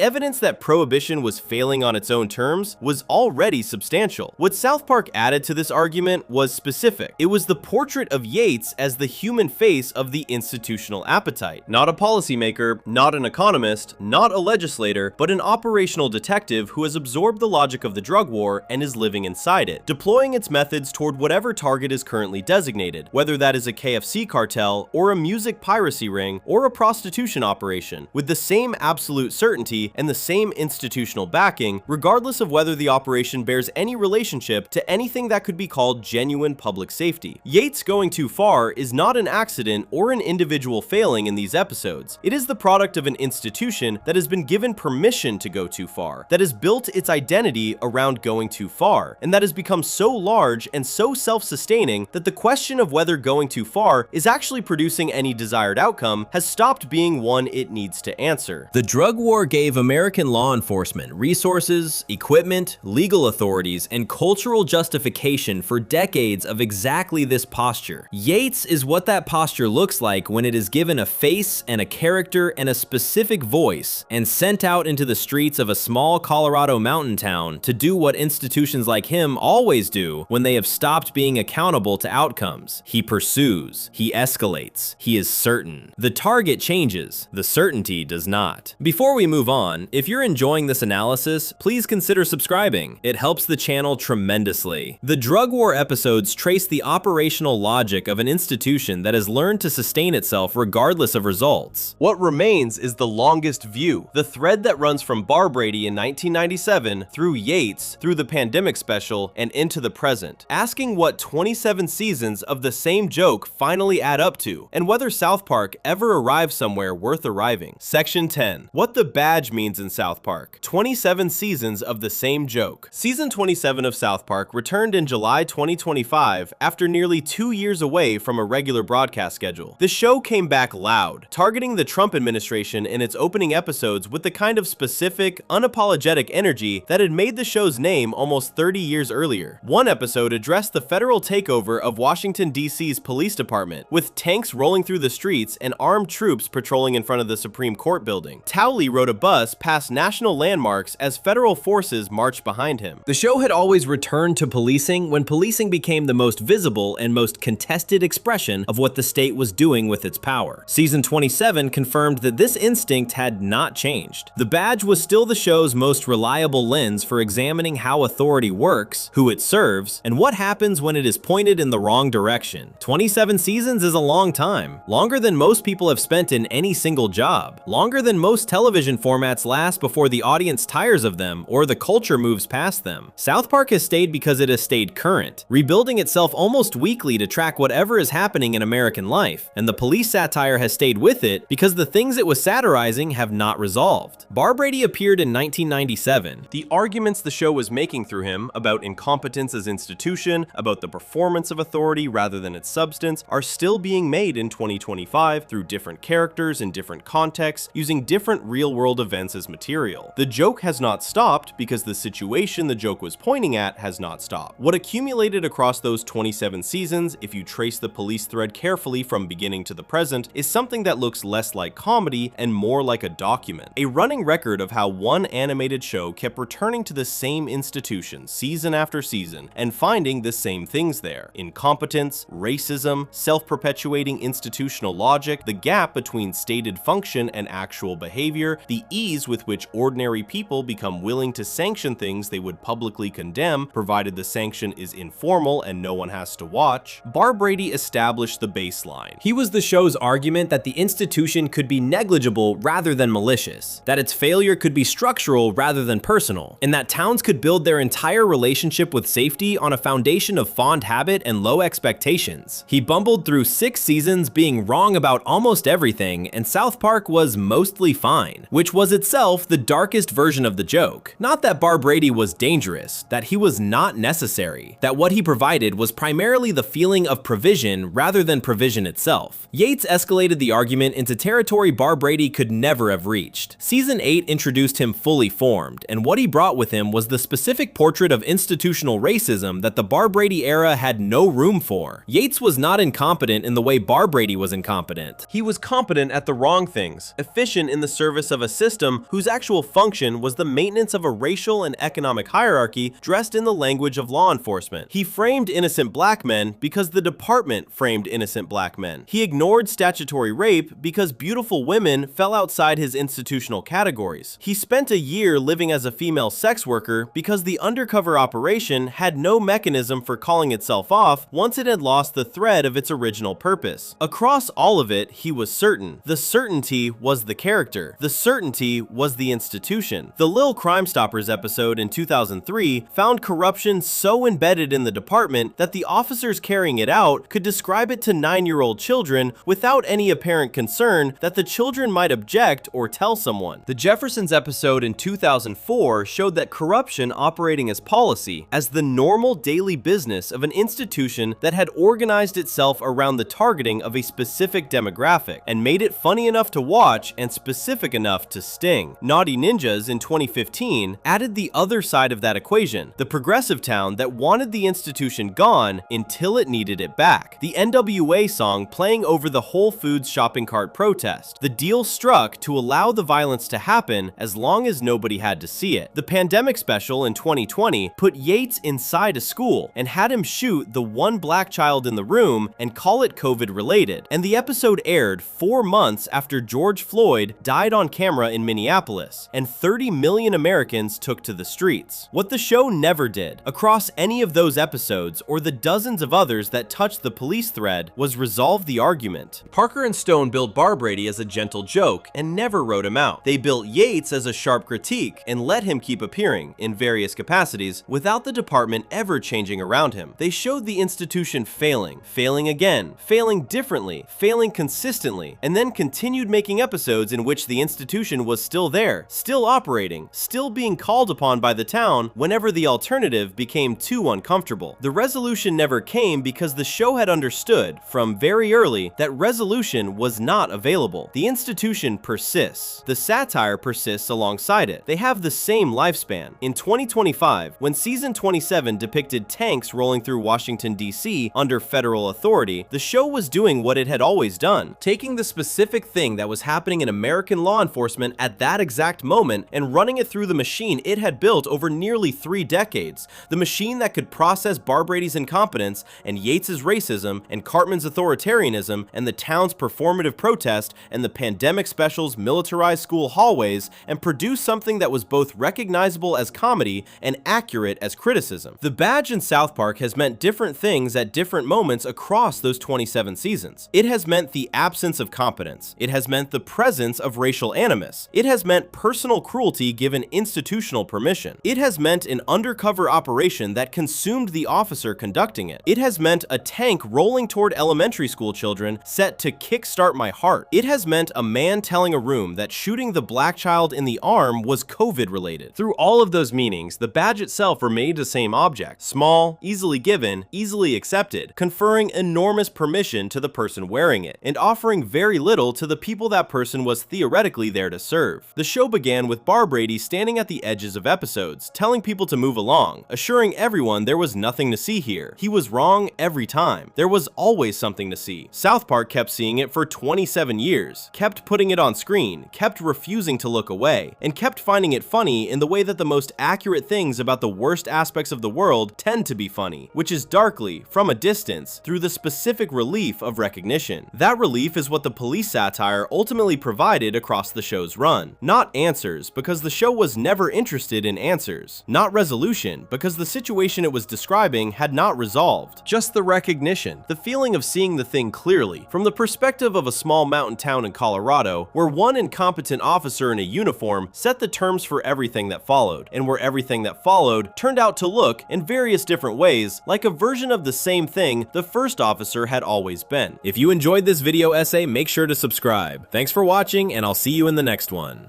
evidence that prohibition was failing on its own terms was already substantial. What South Park added to this argument was specific. It was the portrait of Yates as the human face of the institutional appetite. Not a policymaker, not an economist, not a legislator, but an operational detective who has absorbed the logic of the drug war and is living inside it, deploying its methods toward whatever target is currently designated, whether that is a KFC cartel or a music piracy ring or a prostitution operation, with the same absolute certainty and the same institutional backing, regardless of whether the operation bears any relationship to anything that could be called genuine public safety. Yates going too far is not an accident or an individual failing in these episodes. It is the product of an institution that has been given permission to go too far, that has built its identity around going too far, and that has become so large and so self-sustaining that the question of whether going too far is actually producing any desired outcome has stopped being one it needs to answer. The drug war gave American law enforcement resources, equipment, legal authorities, and cultural justification for decades of exactly this posture. Yates is what that posture looks like when it is given a face and a character and a specific voice and sent out into the streets of a small Colorado mountain town to do what institutions like him always do to when they have stopped being accountable to outcomes. He pursues, he escalates, he is certain. The target changes, the certainty does not. Before we move on, if you're enjoying this analysis, please consider subscribing. It helps the channel tremendously. The drug war episodes trace the operational logic of an institution that has learned to sustain itself regardless of results. What remains is the longest view, the thread that runs from Bar Brady in 1997 through Yates, through the pandemic special, and into the present, asking what 27 seasons of the same joke finally add up to, and whether South Park ever arrives somewhere worth arriving. Section 10. What the badge means in South Park. 27 seasons of the same joke. Season 27 of South Park returned in July 2025 after nearly 2 years away from a regular broadcast schedule. The show came back loud, targeting the Trump administration in its opening episodes with the kind of specific, unapologetic energy that had made the show's name almost 30 years earlier. One episode addressed the federal takeover of Washington, D.C.'s police department, with tanks rolling through the streets and armed troops patrolling in front of the Supreme Court building. Towley rode a bus past national landmarks as federal forces marched behind him. The show had always returned to policing when policing became the most visible and most contested expression of what the state was doing with its power. Season 27 confirmed that this instinct had not changed. The badge was still the show's most reliable lens for examining how authority works, who it serves, and what happens when it is pointed in the wrong direction. 27 seasons is a long time, longer than most people have spent in any single job, longer than most television formats last before the audience tires of them or the culture moves past them. South Park has stayed because it has stayed current, rebuilding itself almost weekly to track whatever is happening in American life, and the police satire has stayed with it because the things it was satirizing have not resolved. Bar Brady appeared in 1997. The arguments the show was making through him about incompetence as institution, about the performance of authority rather than its substance, are still being made in 2025 through different characters in different contexts, using different real-world events as material. The joke has not stopped because the situation the joke was pointing at has not stopped. What accumulated across those 27 seasons, if you trace the police thread carefully from beginning to the present, is something that looks less like comedy and more like a document. A running record of how one animated show kept returning to the same institution season after season and finding the same things there. Incompetence, racism, self-perpetuating institutional logic, the gap between stated function and actual behavior, the ease with which ordinary people become willing to sanction things they would publicly condemn provided the sanction is informal and no one has to watch. Bar Brady established the baseline. He was the show's argument that the institution could be negligible rather than malicious, that its failure could be structural rather than personal, and that towns could build their entire relationship with safety on a foundation of fond habit and low expectations. He bumbled through 6 seasons being wrong about almost everything, and South Park was mostly fine, which was itself the darkest version of the joke. Not that Bar Brady was dangerous, that he was not necessary, that what he provided was primarily the feeling of provision rather than provision itself. Yates escalated the argument into territory Bar Brady could never have reached. Season 8 introduced him fully formed, and what he brought with him was the specific portrait of institutional racism that the Bar Brady era had no room for. Yates was not incompetent in the way Bar Brady was incompetent. He was competent at the wrong things, efficient in the service of a system whose actual function was the maintenance of a racial and economic hierarchy dressed in the language of law enforcement. He framed innocent black men because the department framed innocent black men. He ignored statutory rape because beautiful women fell outside his institutional categories. He spent a year living as a female sex worker because the undercover operation had no mechanism for calling itself off once it had lost the thread of its original purpose. Across all of it, he was certain. The certainty was the character. The certainty was the institution. The Lil Crime Stoppers episode in 2003 found corruption so embedded in the department that the officers carrying it out could describe it to 9-year-old children without any apparent concern that the children might object or tell someone. The Jeffersons episode in 2004 showed that corruption operating as policy, as the normal daily business of an institution that had organized itself around the targeting of a specific demographic and made it funny enough to watch and specific enough to sting. Naughty Ninjas in 2015 added the other side of that equation, the progressive town that wanted the institution gone until it needed it back. The NWA song playing over the Whole Foods shopping cart protest. The deal struck to allow the violence to happen as long as nobody had to see it. The pandemic special in 2020 put Yates in inside a school and had him shoot the one black child in the room and call it COVID-related. And the episode aired 4 months after George Floyd died on camera in Minneapolis, and 30 million Americans took to the streets. What the show never did, across any of those episodes or the dozens of others that touched the police thread, was resolve the argument. Parker and Stone built Barbrady as a gentle joke and never wrote him out. They built Yates as a sharp critique and let him keep appearing, in various capacities, without the department ever changing around him. They showed the institution failing again, failing differently, failing consistently, and then continued making episodes in which the institution was still there, still operating, still being called upon by the town whenever the alternative became too uncomfortable. The resolution never came because the show had understood, from very early, that resolution was not available. The institution persists. The satire persists alongside it. They have the same lifespan. In 2025, when season 27 depicted tanks rolling through Washington, D.C. under federal authority, the show was doing what it had always done, taking the specific thing that was happening in American law enforcement at that exact moment and running it through the machine it had built over nearly 3 decades, the machine that could process Barbrady's incompetence and Yates's racism and Cartman's authoritarianism and the town's performative protest and the pandemic special's militarized school hallways and produce something that was both recognizable as comedy and accurate as criticism. The badge in South Park has meant different things at different moments across those 27 seasons. It has meant the absence of competence. It has meant the presence of racial animus. It has meant personal cruelty given institutional permission. It has meant an undercover operation that consumed the officer conducting it. It has meant a tank rolling toward elementary school children set to kickstart my heart. It has meant a man telling a room that shooting the black child in the arm was COVID-related. Through all of those meanings, the badge itself remained the same object, small, easily given, easily accepted, conferring enormous permission to the person wearing it, and offering very little to the people that person was theoretically there to serve. The show began with Barbrady standing at the edges of episodes, telling people to move along, assuring everyone there was nothing to see here. He was wrong every time. There was always something to see. South Park kept seeing it for 27 years, kept putting it on screen, kept refusing to look away, and kept finding it funny in the way that the most accurate things about the worst aspects of the world tend to be funny, which is darkly, from a distance, through the specific relief of recognition. That relief is what the police satire ultimately provided across the show's run. Not answers, because the show was never interested in answers. Not resolution, because the situation it was describing had not resolved. Just the recognition, the feeling of seeing the thing clearly, from the perspective of a small mountain town in Colorado, where one incompetent officer in a uniform set the terms for everything that followed, and where everything that followed turned out to look, in various different ways, like a version of the same thing the first officer had always been. If you enjoyed this video essay, make sure to subscribe. Thanks for watching, and I'll see you in the next one.